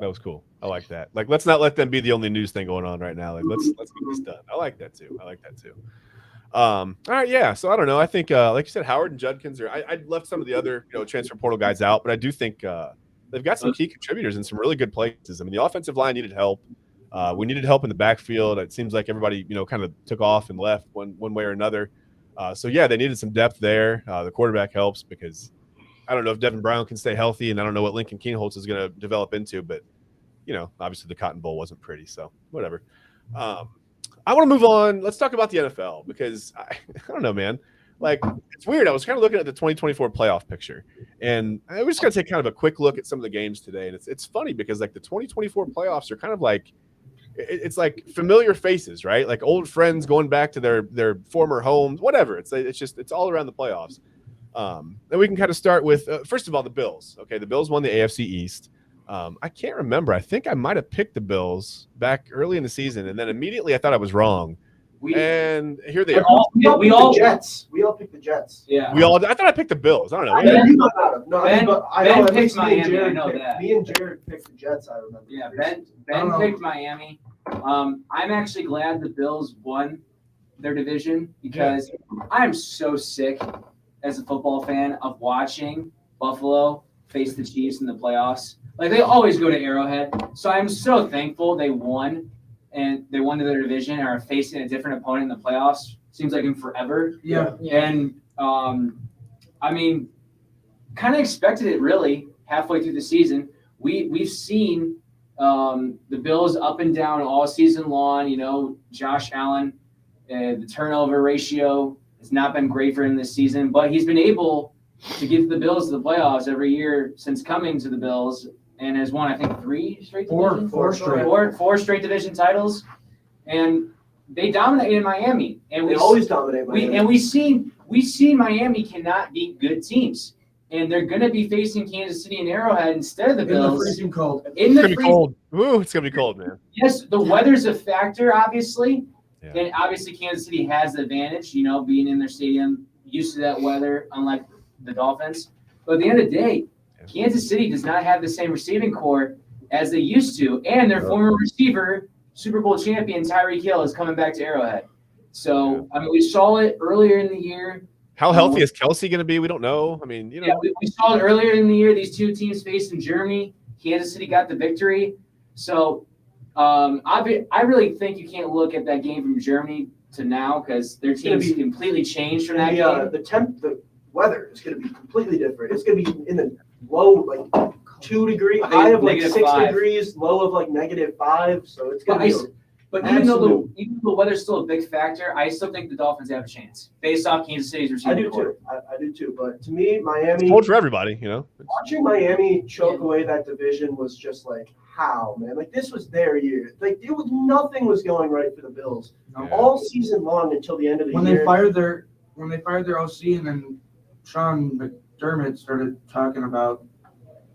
That was cool. I like that. Like, let's not let them be the only news thing going on right now. Like, let's get this done. I like that too. All right, yeah. So I don't know. I think, like you said, Howard and Judkins are. I left some of the other transfer portal guys out, but I do think they've got some key contributors in some really good places. I mean, the offensive line needed help. We needed help in the backfield. It seems like everybody kind of took off and left one way or another. So yeah, they needed some depth there. The quarterback helps because I don't know if Devin Brown can stay healthy, and I don't know what Lincoln Kienholz is going to develop into, but obviously the Cotton Bowl wasn't pretty, so whatever. I want to move on. Let's talk about the NFL because I don't know, man. Like, it's weird. I was kind of looking at the 2024 playoff picture, and we're just going to take kind of a quick look at some of the games today. And it's funny because like the 2024 playoffs are kind of like it's like familiar faces, right? Like old friends going back to their former homes, whatever. It's all around the playoffs. And we can kind of start with first of all the Bills. Okay, the Bills won the AFC East. I can't remember. I think I might have picked the Bills back early in the season, and then immediately I thought I was wrong. And here they are. We all picked the Jets. We all picked the Jets. Yeah. I thought I picked the Bills. I don't know. You might not have. No, Ben picked Miami. I know that. Me and Jared picked the Jets. I remember. Yeah, Ben picked Miami. I'm actually glad the Bills won their division because I'm so sick as a football fan of watching Buffalo face the Chiefs in the playoffs. Like, they always go to Arrowhead. So I'm so thankful they won, and they won their division and are facing a different opponent in the playoffs. Seems like in forever. Yeah. And, I mean, kind of expected it really halfway through the season. We've seen the Bills up and down all season long. Josh Allen, the turnover ratio has not been great for him this season, but he's been able to get the Bills to the playoffs every year since coming to the Bills, and has won, I think, 3 straight division? Four straight division titles, and they dominated Miami. And we always dominate Miami. We see Miami cannot beat good teams, and they're going to be facing Kansas City and Arrowhead instead of the Bills. In the freezing cold. It's going to be cold. Ooh, it's going to be cold, man. Yes, the weather's a factor, obviously. Yeah. And obviously Kansas City has the advantage, being in their stadium, used to that weather, unlike the Dolphins. But at the end of the day, Kansas City does not have the same receiving core as they used to. And their former receiver, Super Bowl champion Tyreek Hill, is coming back to Arrowhead. So, I mean, we saw it earlier in the year. How healthy is Kelsey going to be? We don't know. I mean, Yeah, we saw it earlier in the year. These two teams faced in Germany. Kansas City got the victory. So, I really think you can't look at that game from Germany to now because their team's completely changed from that game. The weather is going to be completely different. It's going to be in the low, 2 degrees, high of 6 degrees, low of -5. So it's going to be. But even though the weather's still a big factor, I still think the Dolphins have a chance based off Kansas City's receiving core. I do too. But to me, Miami. It's cold for everybody, Watching Miami choke away that division was just like, how, man? Like, this was their year. Like, nothing was going right for the Bills all season long until the end of the year. When they fired their OC, and then Sean McDermott started talking about.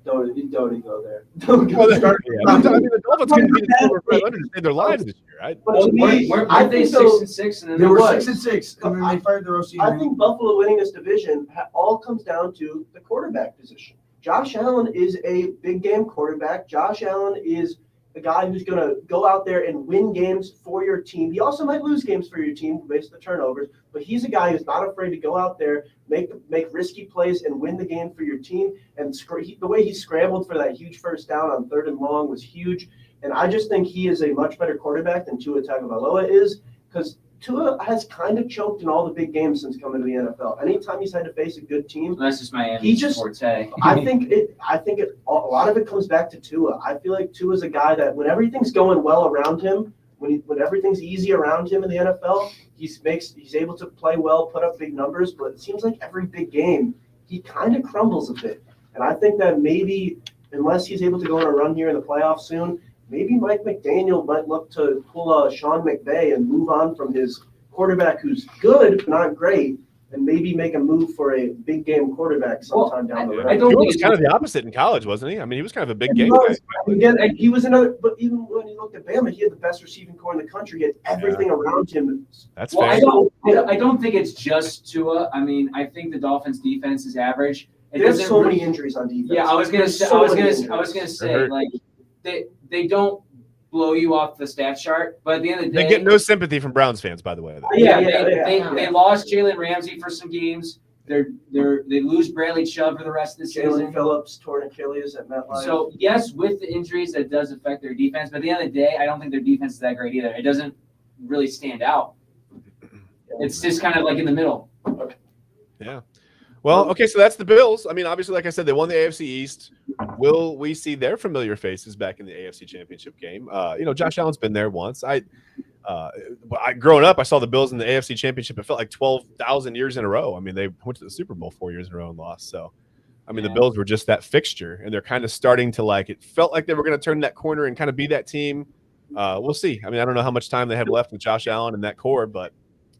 Don't go there. The Dolphins couldn't beat the 500 to save their lives this year, right? But to me, I think 6-6, and then they were 6-6, and then they fired their OC. I think Buffalo winning this division all comes down to the quarterback position. Josh Allen is a big game quarterback. Josh Allen is a guy who's going to go out there and win games for your team. He also might lose games for your team based on the turnovers, but he's a guy who's not afraid to go out there, make risky plays, and win the game for your team. And the way he scrambled for that huge first down on 3rd and long was huge. And I just think he is a much better quarterback than Tua Tagovailoa is, because Tua has kind of choked in all the big games since coming to the NFL. Anytime he's had to face a good team, that's just Miami's forte. I think a lot of it comes back to Tua. I feel like Tua is a guy that when everything's going well around him, when everything's easy around him in the NFL, he's able to play well, put up big numbers. But it seems like every big game, he kind of crumbles a bit. And I think that maybe unless he's able to go on a run here in the playoffs soon, maybe Mike McDaniel might look to pull a Sean McVay and move on from his quarterback who's good but not great, and maybe make a move for a big game quarterback sometime down the road. I don't He think was it's kind of the opposite in college, wasn't he? I mean, he was kind of a big game He guy. was. Again, and he was another, but even when he looked at Bama, he had the best receiving core in the country. He had everything around him. That's Well, fair. I don't think it's just Tua. I mean, I think the Dolphins' defense is average. There's so many injuries on defense. Yeah, I was gonna say, They're hurt. like they don't blow you off the stat chart, but at the end of the day, They get no sympathy from Browns fans, by the way. Though. They lost Jalen Ramsey for some games. They lose Bradley Chubb for the rest of the season. Jalen Phillips torn Achilles at MetLife. So yes, with the injuries, that does affect their defense. But at the end of the day, I don't think their defense is that great either. It doesn't really stand out. It's just kind of like in the middle. Yeah. Well, okay, so that's the Bills. I mean, obviously, like I said, they won the AFC East. Will we see their familiar faces back in the AFC Championship game? Josh Allen's been there once. Growing up, I saw the Bills in the AFC Championship. It felt like 12,000 years in a row. I mean, they went to the Super Bowl 4 years in a row and lost. So, I mean, the Bills were just that fixture, and they're kind of starting to it felt like they were going to turn that corner and kind of be that team. We'll see. I mean, I don't know how much time they have left with Josh Allen and that core, but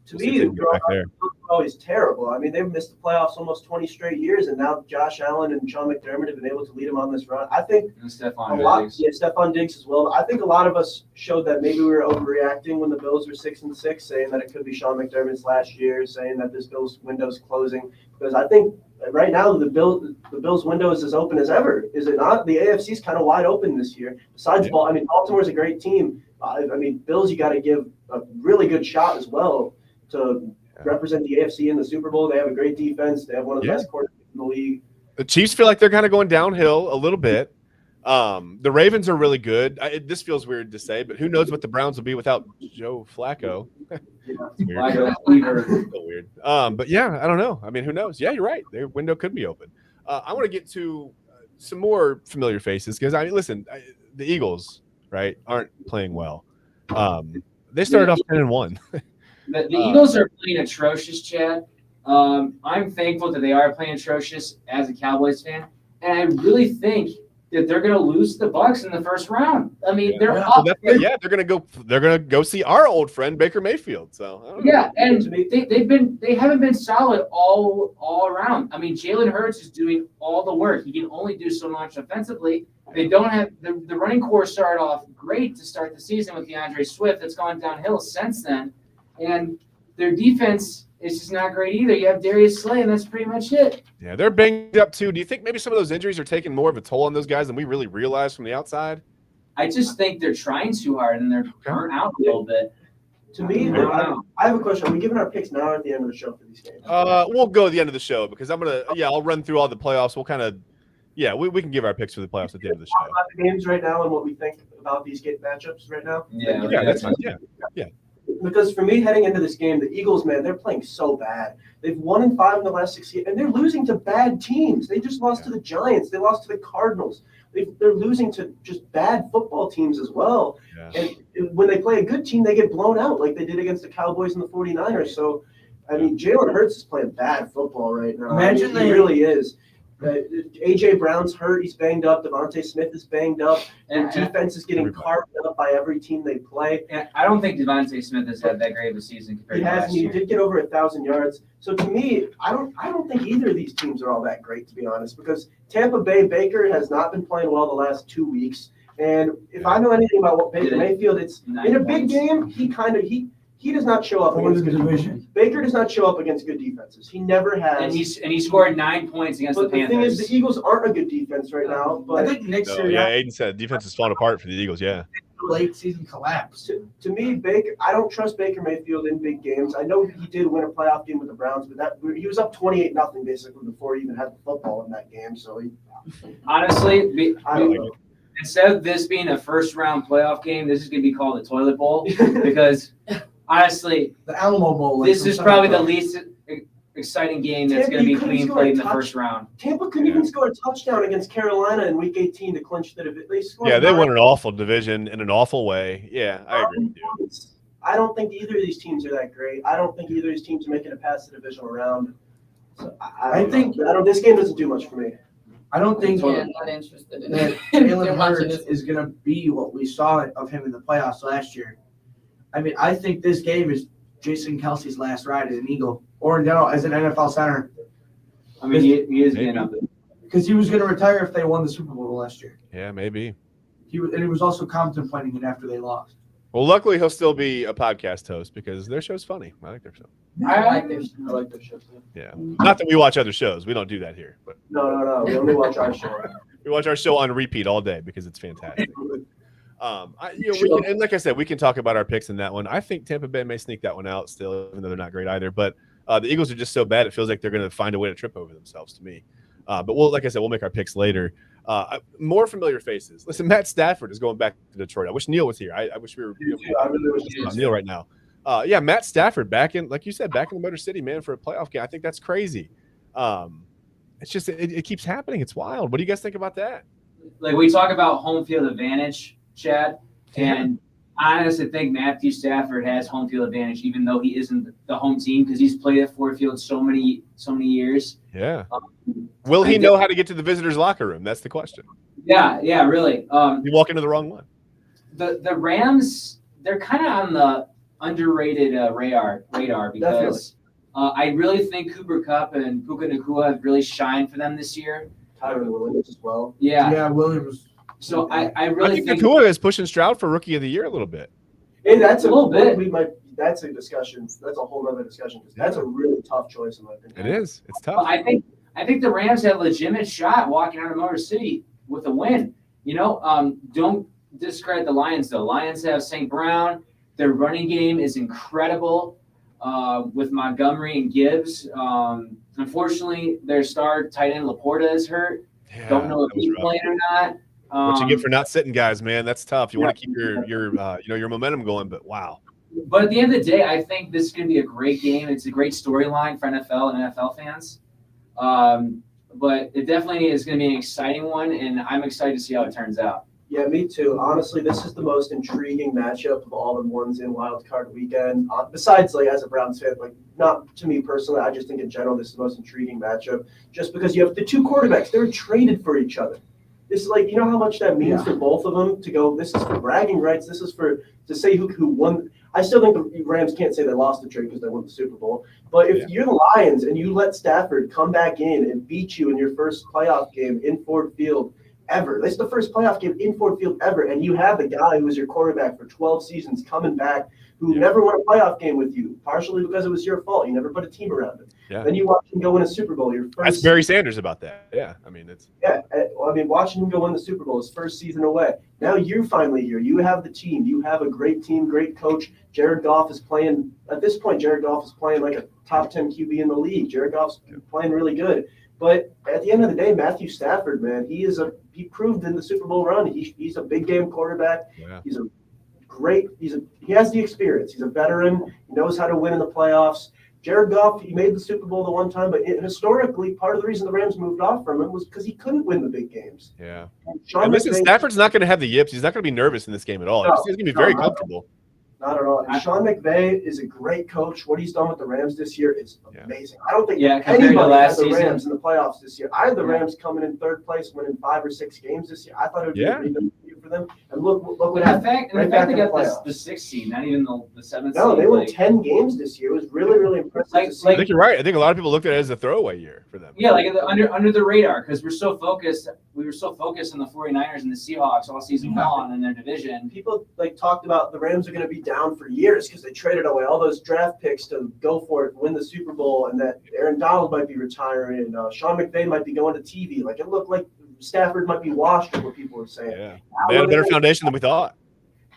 to me, they're always terrible. I mean, they've missed the playoffs almost 20 straight years, and now Josh Allen and Sean McDermott have been able to lead them on this run. I think Stephon Diggs as well. I think a lot of us showed that maybe we were overreacting when the Bills were 6-6, saying that it could be Sean McDermott's last year, saying that this Bills window is closing. Because I think right now the Bills window is as open as ever. Is it not? The AFC is kind of wide open this year. Besides, Baltimore's a great team. Bills, you got to give a really good shot as well to represent the AFC in the Super Bowl. They have a great defense. They have one of the best quarterbacks in the league. The Chiefs feel like they're kind of going downhill a little bit. The Ravens are really good. This feels weird to say, but who knows what the Browns will be without Joe Flacco? Weird. But yeah, I don't know. I mean, who knows? Yeah, you're right. Their window could be open. I want to get to some more familiar faces because listen, the Eagles, right, aren't playing well. They started off 10-1. The Eagles are playing atrocious, Chad. I'm thankful that they are playing atrocious as a Cowboys fan, and I really think that they're going to lose the Bucs in the first round. I mean, they're up. They're going to go. They're going to go see our old friend Baker Mayfield. So and they haven't been solid all around. I mean, Jalen Hurts is doing all the work. He can only do so much offensively. They don't have the running core started off great to start the season with DeAndre Swift. That's gone downhill since then. And their defense is just not great either. You have Darius Slay, and that's pretty much it. Yeah, they're banged up too. Do you think maybe some of those injuries are taking more of a toll on those guys than we really realize from the outside? I just think they're trying too hard, and they're burnt out a little bit. To me, I have a question. Are we giving our picks now or at the end of the show for these games? We'll go at the end of the show because I'll run through all the playoffs. We'll kind of we can give our picks for the playoffs at the end of the show. About the games right now and what we think about these matchups right now? Yeah, that's fine. Yeah. Because for me, heading into this game, the Eagles, man, they're playing so bad. They've 1-5 in the last 6 years, and they're losing to bad teams. They just lost to the Giants. They lost to the Cardinals. They're losing to just bad football teams as well. Yeah. And when they play a good team, they get blown out like they did against the Cowboys and the 49ers. So, I mean, Jalen Hurts is playing bad football right now. He really is. A.J. Brown's hurt. He's banged up. Devontae Smith is banged up. And defense is getting carved up by every team they play. And I don't think Devontae Smith has had that great of a season compared to last year. He did get over 1,000 yards. So to me, I don't think either of these teams are all that great, to be honest, because Tampa Bay Baker has not been playing well the last 2 weeks. And if I know anything about what Baker Mayfield, it's in a big game, he does not show up against good division. Baker does not show up against good defenses. He never has. And he scored 9 points against the Panthers. But the thing is, the Eagles aren't a good defense right now. But I think next year. Yeah, Aiden said defense is falling apart for the Eagles. Yeah. Late season collapse. To me, I don't trust Baker Mayfield in big games. I know he did win a playoff game with the Browns, but he was up 28-0 basically before he even had the football in that game. So honestly, I don't know. Instead of this being a first-round playoff game, this is going to be called the Toilet Bowl because. Honestly, the Alamo Bowl. This is probably the least exciting game that's going to be being played in the first round. Tampa couldn't even score a touchdown against Carolina in Week 18 to clinch the division. They won an awful division in an awful way. Yeah, I agree with you. I don't think either of these teams are that great. I don't think either of these teams are making it past the divisional round. So I think this game doesn't do much for me. I don't think I'm not interested in that Jalen Hurts is going to be what we saw of him in the playoffs last year. I mean, I think this game is Jason Kelsey's last ride as an Eagle or no, as an NFL center. I mean, he is getting up there. Because he was going to retire if they won the Super Bowl last year. Yeah, maybe. He was also contemplating it after they lost. Well, luckily he'll still be a podcast host because their show's funny. I like their show. I like this. I like their show too. Yeah. Not that we watch other shows. We don't do that here, but No. We only watch our show. we watch our show on repeat all day because it's fantastic. And like I said, we can talk about our picks in that one. I think Tampa Bay may sneak that one out still, even though they're not great either. But the Eagles are just so bad; it feels like they're going to find a way to trip over themselves to me. But like I said, we'll make our picks later. More familiar faces. Listen, Matt Stafford is going back to Detroit. I wish Neil was here. I wish we were I really wish Neil right now. Yeah, Matt Stafford back in, like you said, back in the Motor City, man, for a playoff game. I think that's crazy. It's just it keeps happening. It's wild. What do you guys think about that? Like we talk about home field advantage, Chad, and I honestly think Matthew Stafford has home field advantage, even though he isn't the home team because he's played at Ford Field so many years. Yeah. Will he know how to get to the visitors' locker room? That's the question. Yeah, really. You walk into the wrong one. The Rams, they're kind of on the underrated radar because I really think Cooper Kupp and Puka Nacua have really shined for them this year. Tyron Williams as well. Yeah, Williams. So I really think Nacua is pushing Stroud for Rookie of the Year a little bit. And that's a little bit. That's a discussion. That's a whole other discussion. That's a really tough choice in my opinion. It is. It's tough. I think the Rams have a legitimate shot walking out of Motor City with a win. Don't discredit the Lions though. Lions have St. Brown. Their running game is incredible with Montgomery and Gibbs. Unfortunately, their star tight end Laporta is hurt. Yeah, Don't know if he's playing or not. What you get for not sitting guys, man, that's tough. You want to keep your momentum going, but wow. But at the end of the day, I think this is going to be a great game. It's a great storyline for NFL and NFL fans. But it definitely is going to be an exciting one, and I'm excited to see how it turns out. Yeah, me too. Honestly, this is the most intriguing matchup of all the ones in Wild Card Weekend. Besides, as a Browns fan, not to me personally, I just think in general this is the most intriguing matchup. Just because you have the two quarterbacks, they're traded for each other. This is you know how much that means for both of them to go. This is for bragging rights. This is to say who won. I still think the Rams can't say they lost the trade because they won the Super Bowl. But if you're the Lions and you let Stafford come back in and beat you in your first playoff game in Ford Field ever, this is the first playoff game in Ford Field ever, and you have the guy who was your quarterback for 12 seasons coming back who never won a playoff game with you, partially because it was your fault. You never put a team around him. Yeah. Then you watch him go win a Super Bowl. That's Barry Sanders about that. Yeah, I mean it's. Yeah, watching him go win the Super Bowl his first season away. Now you're finally here. You have the team. You have a great team, great coach. Jared Goff is playing. At this point, Jared Goff is playing like a top 10 QB in the league. Jared Goff's playing really good. But at the end of the day, Matthew Stafford, man, he proved in the Super Bowl run. He's a big game quarterback. Yeah. He has the experience. He's a veteran. He knows how to win in the playoffs. Jared Goff, he made the Super Bowl the one time, but historically, part of the reason the Rams moved off from him was because he couldn't win the big games. Yeah. And listen, Stafford's not going to have the yips. He's not going to be nervous in this game at all. He's going to be very comfortable. Not at all. Sean McVay is a great coach. What he's done with the Rams this year is amazing. I don't think anybody had the Rams in the playoffs this year. I had the Rams coming in third place, winning 5 or 6 games this year. I thought it would be a really good for them. And look what happened. In fact, they got the 6th seed, not even the 7th seed. No, they won 10 games this year. It was really, really impressive to see. I think you're right. I think a lot of people looked at it as a throwaway year for them. Yeah, under the radar because we were so focused on the 49ers and the Seahawks all season long in their division. People talked about the Rams are going to be down for years because they traded away all those draft picks to go for it and win the Super Bowl, and that Aaron Donald might be retiring, Sean McVay might be going to TV. It looked like Stafford might be washed, is what people were saying. Yeah, they had a better foundation than we thought.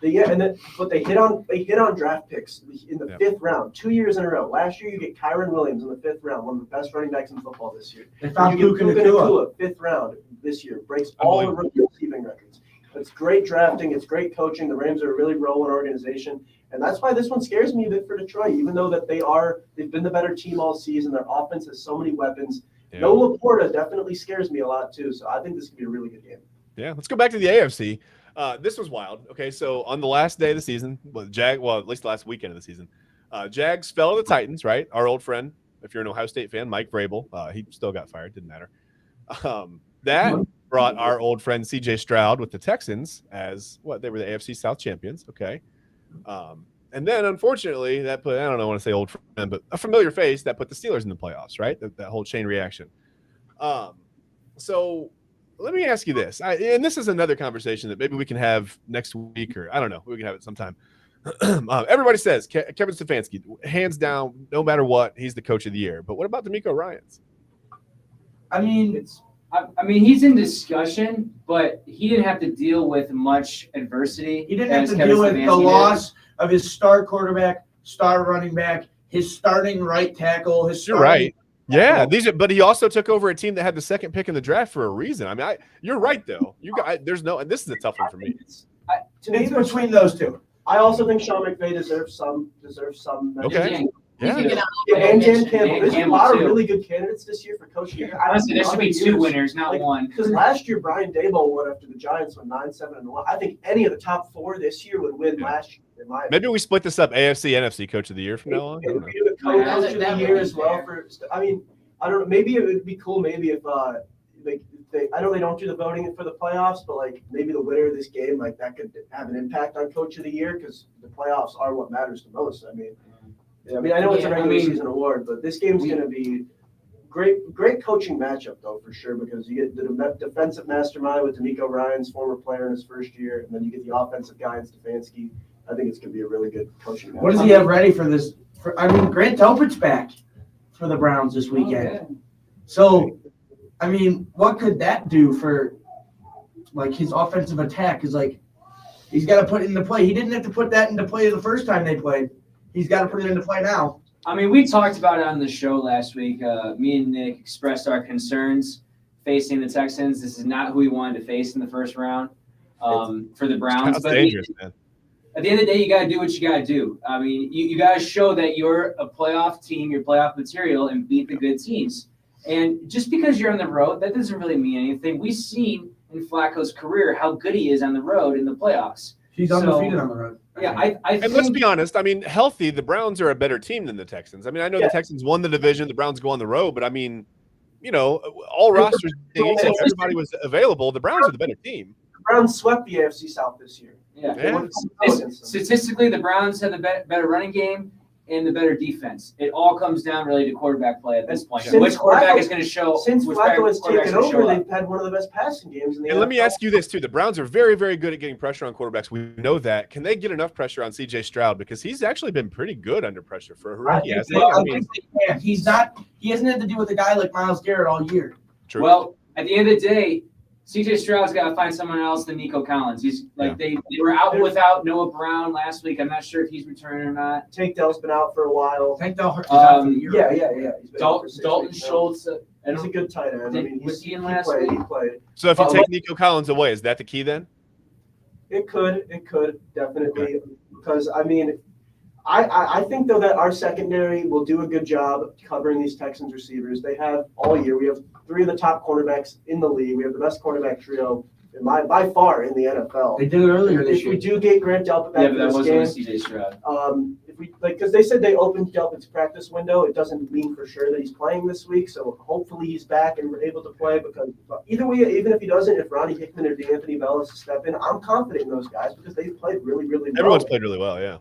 But they hit on draft picks in the 5th round 2 years in a row. Last year, you get Kyron Williams in the 5th round, one of the best running backs in football this year. They found Puka Nacua, 5th round this year, breaks all the rookie receiving records. It's great drafting. It's great coaching. The Rams are a really rolling organization. And that's why this one scares me a bit for Detroit, even though they've been the better team all season. Their offense has so many weapons. Yeah. No Laporta definitely scares me a lot too. So I think this could be a really good game. Yeah, let's go back to the AFC. This was wild. Okay, so on the last day of the season, at least the last weekend of the season, Jags fell to the Titans, right? Our old friend, if you're an Ohio State fan, Mike Vrabel. He still got fired. Didn't matter. That brought our old friend C.J. Stroud with the Texans as they were the AFC South champions. Okay. And then, unfortunately, that put, I don't know, I want to say old friend, but a familiar face that put the Steelers in the playoffs, right? That whole chain reaction. So let me ask you this. And this is another conversation that maybe we can have next week, or I don't know, we can have it sometime. Everybody says Kevin Stefanski, hands down, no matter what, he's the coach of the year. But what about DeMeco Ryans? I mean, he's in discussion, but he didn't have to deal with much adversity. He didn't have to deal with the loss of his star quarterback, star running back, his starting right tackle. You're right. Yeah, but he also took over a team that had the second pick in the draft for a reason. I mean, you're right though. There's no, and this is a tough one for me. To me, between those two. I also think Sean McVay deserves some. Okay. Yeah, and Dan Campbell. There's a lot of really good candidates this year for coach of the year. Honestly, there should be 2 winners, not one. Because last year Brian Daboll won after the Giants went 9-7-1. I think any of the top 4 this year would win last year. Maybe we split this up: AFC, NFC coach of the year from now on. Coach of the year as well. I don't know. Maybe it would be cool. Maybe if I know they don't do the voting for the playoffs, but like maybe the winner of this game, like that could have an impact on coach of the year because the playoffs are what matters the most. I know it's a regular season award, but this game's going to be great coaching matchup though for sure because you get the defensive mastermind with DeMeco Ryans, former player in his first year, and then you get the offensive guy in Stefanski. I think it's going to be a really good coaching matchup. What does he have ready for this? Grant Delpert's back for the Browns this weekend. Okay. So, what could that do for like his offensive attack? Is like he's got to put it into play. He didn't have to put that into play the first time they played. He's got to put it into play now. We talked about it on the show last week. Me and Nick expressed our concerns facing the Texans. This is not who we wanted to face in the first round for the Browns. That's dangerous, man. At the end of the day, you got to do what you got to do. You got to show that you're a playoff team, you're playoff material, and beat the good teams. And just because you're on the road, that doesn't really mean anything. We've seen in Flacco's career how good he is on the road in the playoffs. He's undefeated on the road. Yeah, I think, let's be honest. Healthy, the Browns are a better team than the Texans. I know the Texans won the division, the Browns go on the road, but all rosters, everybody was available. The Browns are the better team. The Browns swept the AFC South this year. Yeah. Statistically, the Browns have the better running game and the better defense. It all comes down really to quarterback play at this point. Which quarterback is going to show? Since Flacco has taken over, they've had one of the best passing games in the NFL. And let me ask you this too: the Browns are very, very good at getting pressure on quarterbacks. We know that. Can they get enough pressure on C.J. Stroud because he's actually been pretty good under pressure for a rookie? He's not. He hasn't had to deal with a guy like Myles Garrett all year. True. Well, at the end of the day, C.J. Stroud's got to find someone else than Nico Collins. He's they were out without Noah Brown last week. I'm not sure if he's returning or not. Tank Dell's been out for a while. Tank Dell is out for the year. Yeah. He's been Dalton Schultz. He's a good tight end. Was he in last week? He played. So if you take Nico Collins away, is that the key then? It could definitely because I think though that our secondary will do a good job covering these Texans receivers. They have all year. We have 3 of the top cornerbacks in the league. We have the best cornerback trio by far in the NFL. They did it earlier this year. If we do get Grant Delpit back but that wasn't with C.J. Stroud. Because they said they opened Delpit's practice window, it doesn't mean for sure that he's playing this week. So hopefully he's back and we're able to play. Because either way, even if he doesn't, if Ronnie Hickman or DeAnthony Bellis step in, I'm confident in those guys because they've played really, really well. Everyone's played really well, yeah.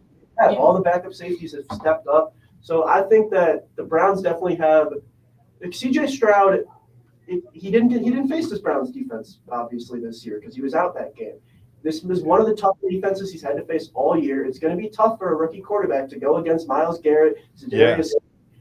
All the backup safeties have stepped up. So I think that the Browns definitely have C.J. Stroud. He didn't face this Browns defense obviously this year because he was out that game. This was one of the toughest defenses he's had to face all year. It's going to be tough for a rookie quarterback to go against Myles Garrett, Za'Darius,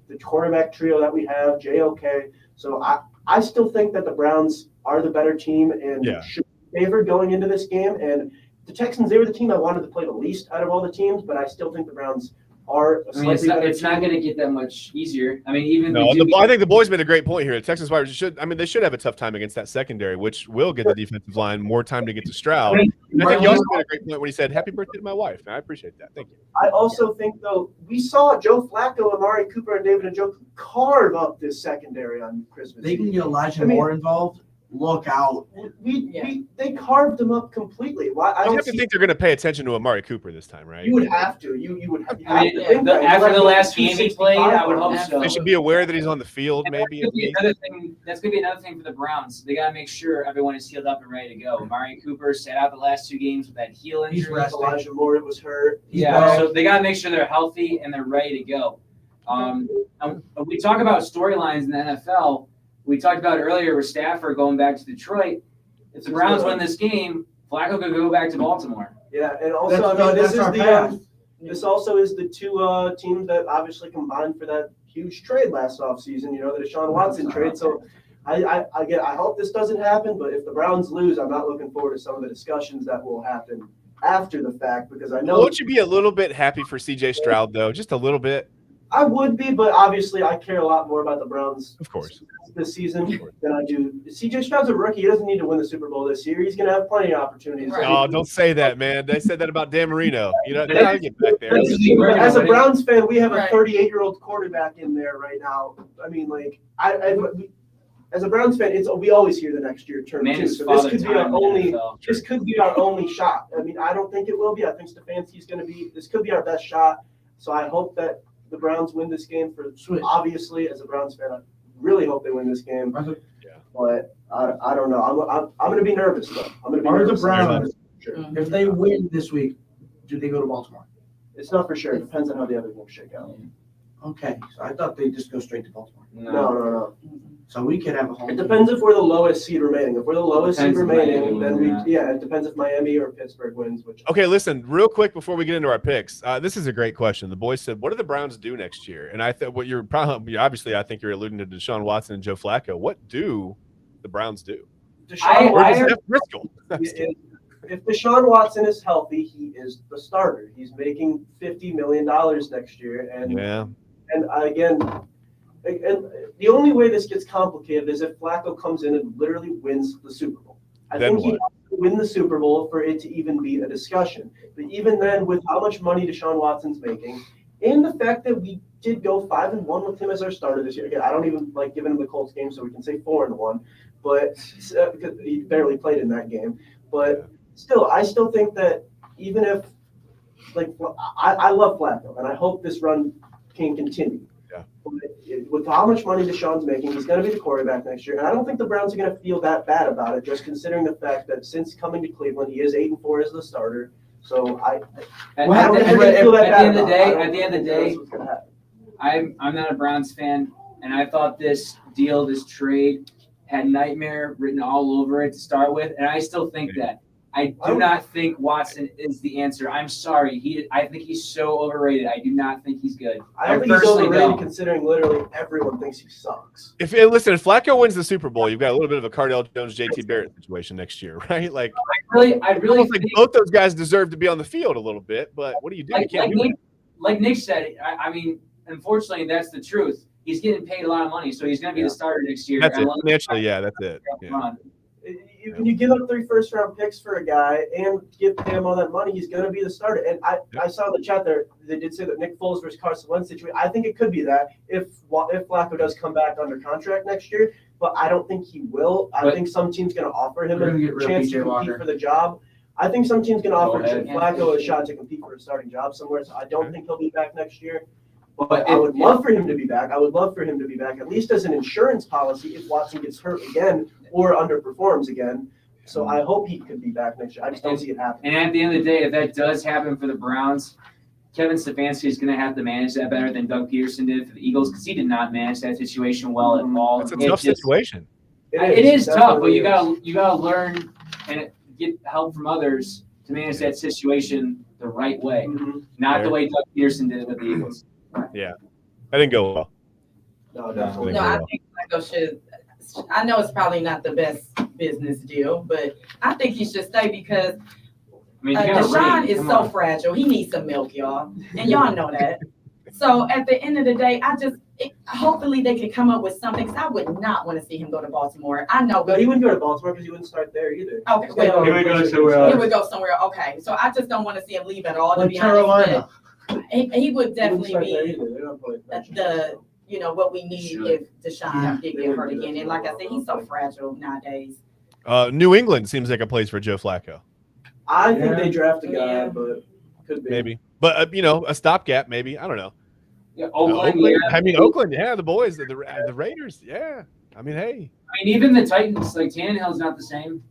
the quarterback trio that we have, JOK. So I still think that the Browns are the better team and should be favored going into this game. And the Texans, they were the team I wanted to play the least out of all the teams, but I still think the Browns are a slightly better team. It's not going to get that much easier. I think the boys made a great point here. The Texans wide should have a tough time against that secondary, which will get the defensive line more time to get to Stroud. I think he also made a great point when he said, "Happy birthday to my wife." And I appreciate that. Thank you. I also think, though, we saw Joe Flacco, Amari Cooper, and David Njoku carve up this secondary on Christmas. They can get Elijah Moore involved. look out. They carved him up completely. Why? I You don't have to think they're going to pay attention to Amari Cooper this time, right? You would have to. You would have I mean, to think that. after the last Like game he played, I would hope so. They should be aware that he's on the field, And maybe. That's going to be another thing for the Browns. They got to make sure everyone is healed up and ready to go. Amari Cooper sat out the last 2 games with that heel He's injury. resting. Elijah Moore was hurt. Yeah, so they got to make sure they're healthy and they're ready to go. And we talk about storylines in the NFL. We talked about earlier with Stafford going back to Detroit. If the Browns win this game, Flacco could go back to Baltimore. Yeah, and also this also is the 2 teams that obviously combined for that huge trade last offseason. You know, the Deshaun Watson trade. So I hope this doesn't happen. But if the Browns lose, I'm not looking forward to some of the discussions that will happen after the fact, because I know. Won't you be a little bit happy for C.J. Stroud though? Just a little bit. I would be, but obviously I care a lot more about the Browns, of course, this season than I do. C.J. Stroud's a rookie. He doesn't need to win the Super Bowl this year. He's going to have plenty of opportunities. Right. Oh, don't say that, man. They said that about Dan Marino. You know, I'll get back there. As a Browns fan, we have a 38-year-old quarterback in there right now. I mean, like, as a Browns fan, we always hear the next year term too. So this could be our only shot. I mean, I don't think it will be. I think Stefanski's going to be. This could be our best shot. So I hope that the Browns win this game. Obviously, as a Browns fan, I really hope they win this game. Yeah. But I don't know. I'm going to be nervous though. I'm going to be nervous. The Browns, sure. if they win this week, do they go to Baltimore? It's not for sure. It depends on how the other games shake out. Okay, so I thought they'd just go straight to Baltimore. No. So we could have a home. It depends if we're the lowest seed remaining. If we're the lowest seed remaining, then it depends if Miami or Pittsburgh wins. Okay, listen, real quick before we get into our picks, this is a great question. The boys said, "What do the Browns do next year?" And I thought, what you're probably obviously, I think you're alluding to Deshaun Watson and Joe Flacco. What do the Browns do? If Deshaun Watson is healthy, he is the starter. He's making $50 million next year, and again. And the only way this gets complicated is if Flacco comes in and literally wins the Super Bowl. I think he has to win the Super Bowl for it to even be a discussion. But even then, with how much money Deshaun Watson's making, and the fact that we did go 5-1 with him as our starter this year. Again, I don't even like giving him the Colts game, so we can say 4-1, but because he barely played in that game. But still, I still think that even if, I love Flacco, and I hope this run can continue. With how much money Deshaun's making, he's going to be the quarterback next year. And I don't think the Browns are going to feel that bad about it, just considering the fact that since coming to Cleveland, he is 8-4 as the starter. So at the end of the day, I'm not a Browns fan, and I thought this trade had nightmare written all over it to start with, and I still think that. I do not think Watson is the answer. I'm sorry. I think he's so overrated. I do not think he's good. I don't think he's overrated considering literally everyone thinks he sucks. If Flacco wins the Super Bowl, you've got a little bit of a Cardale Jones, JT Barrett situation next year, right? Like, I really think both those guys deserve to be on the field a little bit, but what do you do? Like Nick said, I mean, unfortunately, that's the truth. He's getting paid a lot of money, so he's going to be the starter next year. That's it. Financially, that's it. Yeah. When you give up 3 first-round picks for a guy and give him all that money, he's going to be the starter. And I saw in the chat there, they did say that Nick Foles versus Carson Wentz situation. I think it could be that if Flacco does come back under contract next year, but I don't think he will. I think some team's going to offer him a chance to compete for the job. I think some team's going to offer Flacco a shot to compete for a starting job somewhere. So I don't think he'll be back next year. But I would love for him to be back. I would love for him to be back, at least as an insurance policy if Watson gets hurt again or underperforms again. So I hope he could be back next year. I just don't see it happening. And at the end of the day, if that does happen for the Browns, Kevin Stefanski is going to have to manage that better than Doug Peterson did for the Eagles because he did not manage that situation well at all. It's a tough situation. It is tough, but you gotta learn and get help from others to manage that situation the right way, not the way Doug Peterson did it with the Eagles. Yeah, that didn't go well. No, definitely. No, I think Flacco should. I know it's probably not the best business deal, but I think he should stay because Deshaun is so fragile. He needs some milk, y'all, and y'all know that. So at the end of the day, hopefully they can come up with something. Cause I would not want to see him go to Baltimore. I know, but he wouldn't go to Baltimore because he wouldn't start there either. Okay, well, he would go somewhere else. He would go somewhere. Okay, so I just don't want to see him leave at all. To be Carolina. honest, he would definitely be what we need if Deshaun did get hurt again. And like I said, he's so fragile nowadays. New England seems like a place for Joe Flacco. I think Yeah. they draft a guy, Yeah. but could be. Maybe. But, a stopgap, maybe. I don't know. Yeah, Oakland. Oakland? Yeah. I mean, Oakland, yeah, the boys, the Raiders, yeah. I mean, hey. I mean, even the Titans, like Tannehill's not the same.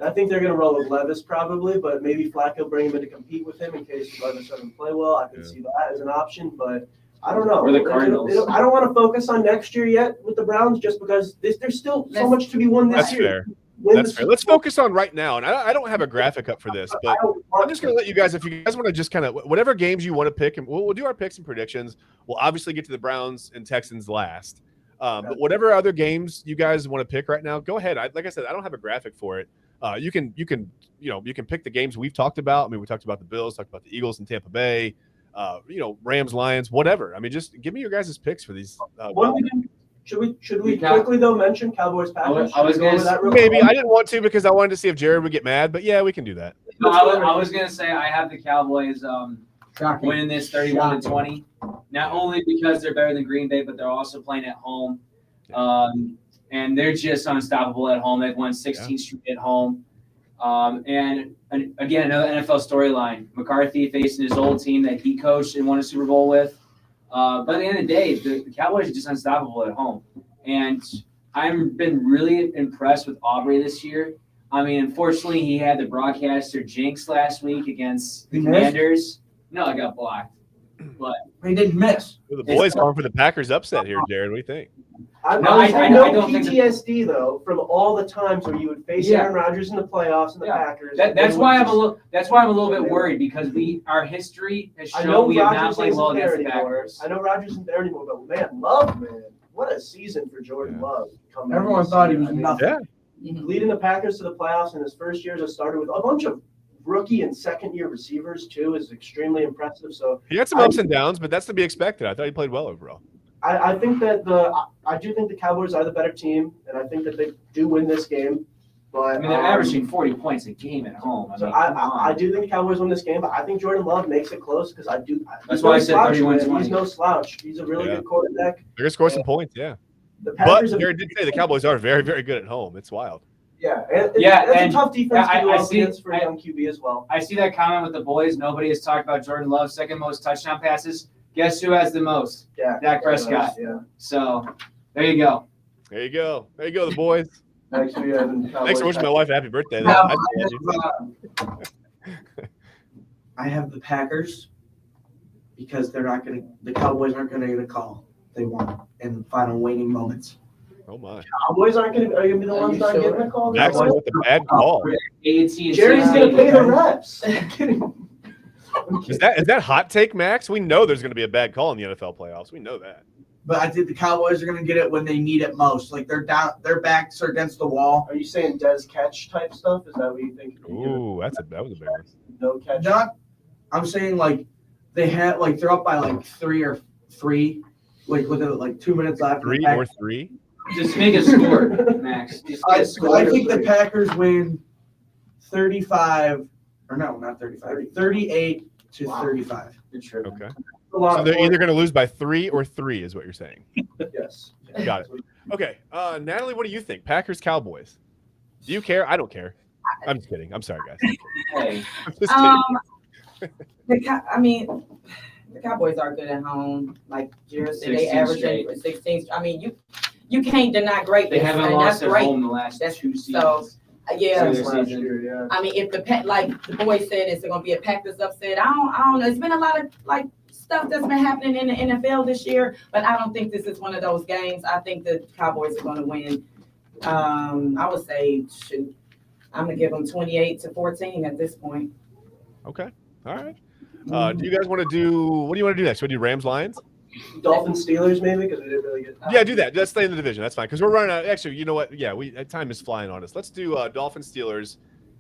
I think they're going to roll with Levis probably, but maybe Flacco bring him in to compete with him in case Levis doesn't play well. I can see that as an option, but I don't know. Or the Cardinals. I don't want to focus on next year yet with the Browns just because there's still so much to be won this That's year. fair. Win That's the fair. Super Let's Bowl. focus on right now. And I don't have a graphic up for this, but I don't want I'm just going to let you guys, if you guys want to just kind of, whatever games you want to pick, and we'll do our picks and predictions. We'll obviously get to the Browns and Texans last. But whatever other games you guys want to pick right now, go ahead. Like I said, I don't have a graphic for it. You can pick the games we've talked about. I mean, we talked about the Bills, talked about the Eagles and Tampa Bay, Rams, Lions, whatever. I mean, just give me your guys' picks for these. Should we quickly though mention Cowboys Packers? I was Should we go gonna over that real Maybe quick? I didn't want to because I wanted to see if Jared would get mad, but yeah, we can do that. No, I was gonna say I have the Cowboys Shocking. winning this 31-20. Not only because they're better than Green Bay, but they're also playing at home. And they're just unstoppable at home. They've won 16 straight at home. And again, another NFL storyline. McCarthy facing his old team that he coached and won a Super Bowl with. But at the end of the day, the Cowboys are just unstoppable at home. And I've been really impressed with Aubrey this year. I mean, unfortunately, he had the broadcaster jinx last week against the He missed? Commanders. No, I got blocked. But He didn't miss. The boys calling for the Packers upset here, Jared. What do you think? I I know don't think PTSD though from all the times where you would face Aaron Rodgers in the playoffs and the Packers. That's why I'm a little bit worried because our history has shown we have not played well against the Packers. I know Rodgers isn't there anymore, but man, Love, what a season for Jordan Love. Everyone thought he was nothing. Yeah. Leading the Packers to the playoffs in his first year as a starter with a bunch of rookie and second-year receivers too is extremely impressive. So He had some ups and downs, but that's to be expected. I thought he played well overall. I think that I do think the Cowboys are the better team, and I think that they do win this game. But I mean, they're averaging 40 points a game at home. So I do think the Cowboys win this game, but I think Jordan Love makes it close because That's why I said 31-20. He's no slouch. He's a really good quarterback. They're going to score some points, yeah. The But Packers Jared did say the Cowboys are very, very good at home. It's wild. it's and a tough defense to go I up see- against for a young QB as well. I see that comment with the boys. Nobody has talked about Jordan Love's second most touchdown passes. Guess who has the most? Yeah, Dak Prescott. Yeah. So there you go. There you go. There you go, the boys. Thanks for wishing my wife a happy birthday. No, I I have the Packers because the Cowboys aren't going to get a call. They won in the final waning moments. oh, my. Cowboys are going to be the Are ones you not sure? getting a call. Actually, with the bad call. Jerry's Jerry's going to pay the reps. I'm kidding. Is that hot take, Max? We know there's going to be a bad call in the NFL playoffs. We know that. But I think the Cowboys are going to get it when they need it most. Like their backs are against the wall. Are you saying Des catch type stuff? Is that what you think? Ooh, that was a big one. No catch. I'm saying like they had like they're up by like 3 like with 2 minutes left. Three or three? Just make a score, Max. Just I get a score. think the Packers win 35 or no, not 35. 38 to 35. You're tripping. Okay. A lot So of they're points. either going to lose by 3 or 3 is what you're saying. Yes. Got it. Okay. Natalie, what do you think? Packers, Cowboys. Do you care? I don't care. I'm just kidding. I'm sorry, guys. Hey, I'm just kidding. The Cowboys are good at home. Like Jared said, they 16 average straight. 16. I mean, you can't deny greatness. they haven't and lost that's at great. home the last That's- 2 so, seasons. Yeah. Since Since last year, yeah. I mean, if like the boys said, it's going to be a Packers upset. I don't know. It's been a lot of like stuff that's been happening in the NFL this year, but I don't think this is one of those games. I think the Cowboys are going to win. I would say, I'm going to give them 28-14 at this point. Okay. All right. Do you guys want to do – what do you want to do next? Want to do Rams, Lions? Dolphins, Steelers, maybe because we didn't really get. Yeah, do that. Let's stay in the division. That's fine because we're running out. Actually, you know what? Yeah, time is flying on us. Let's do Dolphins, Steelers,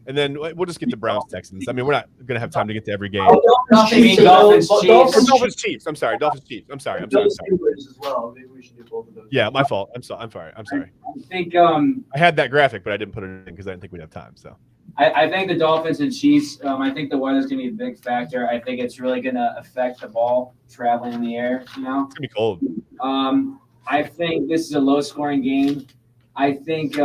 and then we'll just get to Browns, Texans. I mean, we're not going to have time to get to every game. Dolphins, Chiefs. Dolphins, Chiefs. I'm sorry. Dolphins, Chiefs. I'm sorry. Steelers as well. Maybe we should do both of those. Yeah, my fault. I'm sorry. I think I had that graphic, but I didn't put it in because I didn't think we'd have time. So I think the Dolphins and Chiefs. I think the weather's gonna be a big factor. I think it's really gonna affect the ball traveling in the air. You know. it's gonna be cold. I think this is a low-scoring game. I think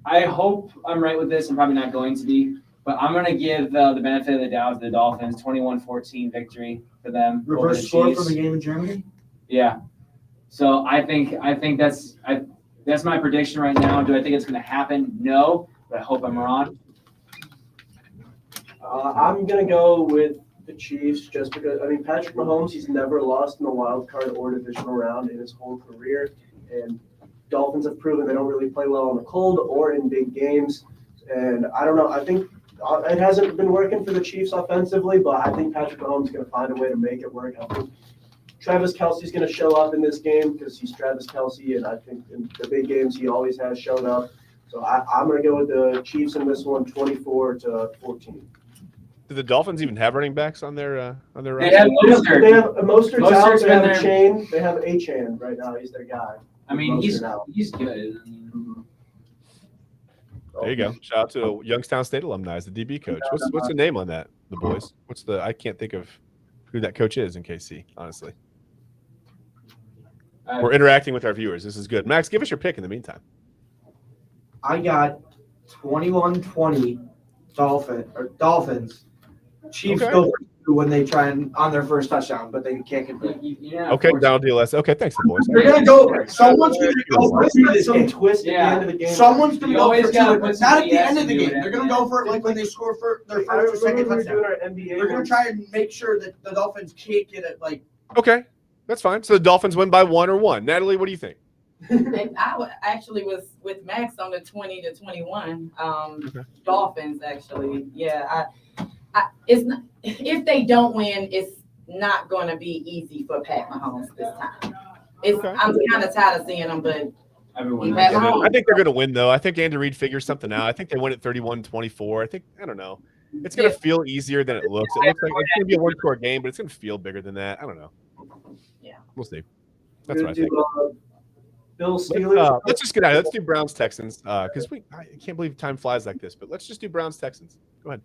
I hope I'm right with this. I'm probably not going to be, but I'm going to give the benefit of the doubt to the Dolphins. 21-14 victory for them. over Reverse the score Chiefs. from the game in Germany. Yeah. So I think that's my prediction right now. Do I think it's going to happen? No, but I hope I'm wrong. I'm gonna go with the Chiefs just because Patrick Mahomes, he's never lost in the wild card or divisional round in his whole career, and Dolphins have proven they don't really play well in the cold or in big games. And I don't know. I think it hasn't been working for the Chiefs offensively, but I think Patrick Mahomes is going to find a way to make it work. I think Travis Kelce's going to show up in this game because he's Travis Kelce, and I think in the big games he always has shown up. So I'm going to go with the Chiefs in this one, 24-14. Do the Dolphins even have running backs on their roster? They have Mostert. They have Mostert's out. Mostert's They been have there. Chain. They have A-Chain right now. He's their guy. I mean, he's Mostert out. good. There you go. Shout out to Youngstown State alumni as the DB coach. What's the name on that? The boys. I can't think of who that coach is in KC. Honestly, we're interacting with our viewers. This is good. Max, give us your pick in the meantime. I got 21-20 Dolphins. Chiefs Okay. go for two when they try and on their first touchdown, but they can't complete. Okay, down DLS. Okay, thanks, the boys. They're gonna go. Someone's gonna go for two. Some twist at Yeah. the end of the game. Someone's gonna You go always for gotta two. put Not some at the end of the BS game. into it They're gonna at go the for it like when they score for their I first or second remember we were doing touchdown. our NBA. They're gonna try and make sure that the Dolphins can't get it. Like Okay, that's fine. So the Dolphins win by 1 or 1. Natalie, what do you think? And actually was with Max on the 20-21. Okay. Dolphins actually, yeah. It's not, if they don't win, it's not going to be easy for Pat Mahomes this time. Okay. I'm kind of tired of seeing them, but Everyone. Pat I Mahomes. think they're going to win, though. I think Andy Reid figures something out. I think they win at 31-24. I don't know. It's going to feel easier than it looks. It looks like it's going to be a one-score game, but it's going to feel bigger than that. I don't know. Yeah. We'll see. That's what I We're gonna think. do, Bill Steelers. Let's just get out of it. Let's do Browns Texans because I can't believe time flies like this. But let's just do Browns Texans. Go ahead.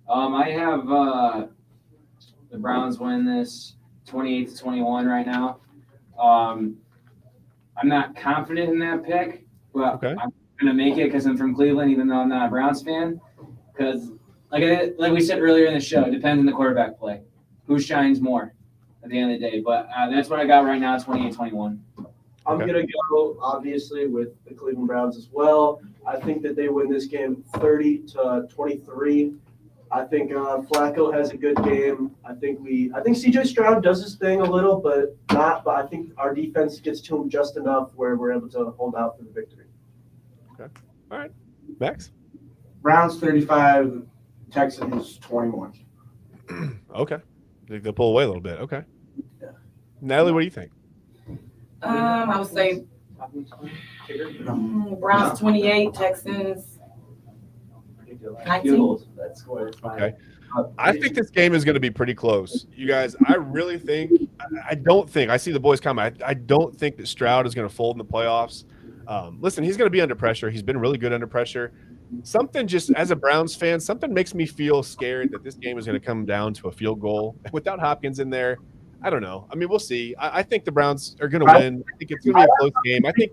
I have the Browns win this 28-21 right now. I'm not confident in that pick, but Okay. I'm gonna make it because I'm from Cleveland, even though I'm not a Browns fan. Because like we said earlier in the show, it depends on the quarterback play, who shines more at the end of the day. But that's what I got right now, 28-21. I'm Okay. going to go, obviously, with the Cleveland Browns as well. I think that they win this game 30-23. I think Flacco has a good game. I think CJ Stroud does his thing a little, but I think our defense gets to him just enough where we're able to hold out for the victory. All right. Max? Browns 35, Texans 21. Okay. They'll pull away a little bit. Okay. Yeah. Natalie, what do you think? I would say Browns 28, Texans 19. That score is fine. Okay. I think this game is going to be pretty close. You guys, I really think – I don't think – I see the boys comment. I don't think that Stroud is going to fold in the playoffs. Listen, he's going to be under pressure. He's been really good under pressure. Something just – as a Browns fan, something makes me feel scared that this game is going to come down to a field goal. Without Hopkins in there, I don't know. I mean, we'll see. I think the Browns are going to win. I think it's going to be a close game. I think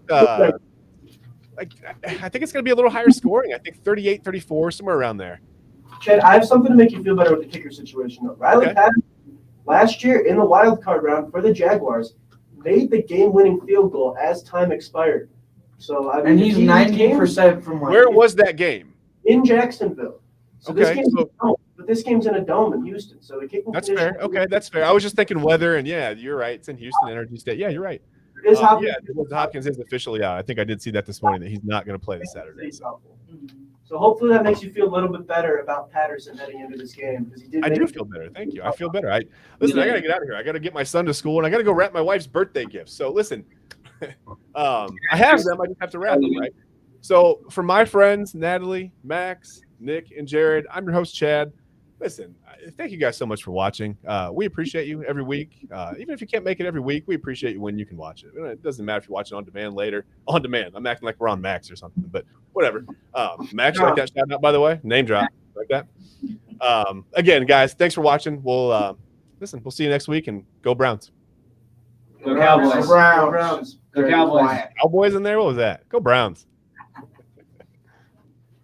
I think it's going to be a little higher scoring. I think 38-34, somewhere around there. Chad, I have something to make you feel better with the kicker situation. Though. Riley Patterson, last year in the wild card round for the Jaguars, made the game-winning field goal as time expired. So And he's 19% from Where was that game? in Jacksonville. So this Okay, game's so- in a dome, but this game's in a dome in Houston. So the kicking That's condition- fair. Okay, that's fair. I was just thinking weather, and yeah, you're right. It's in Houston, Energy State. Yeah, you're right. Is Hopkins- Yeah, Hopkins is officially out. I think I did see that this morning that he's not going to play this Saturday. So. So hopefully that makes you feel a little bit better about Patterson heading into this game because he did. I make do it- feel better. Thank you. I feel better. I got to get out of here. I got to get my son to school, and I got to go wrap my wife's birthday gifts. So listen, I have them. I just have to wrap them, right? So for my friends, Natalie, Max, Nick, and Jared, I'm your host, Chad. Listen, thank you guys so much for watching. We appreciate you every week. Even if you can't make it every week, we appreciate you when you can watch it. It doesn't matter if you watch it on demand later. On demand. I'm acting like we're on Max or something, but whatever. Max, you like that shout out, by the way? Name drop. Like that? Again, guys, thanks for watching. We'll see you next week, and go Browns. Go Cowboys. Browns. Go Cowboys. Cowboys in there? What was that? Go Browns.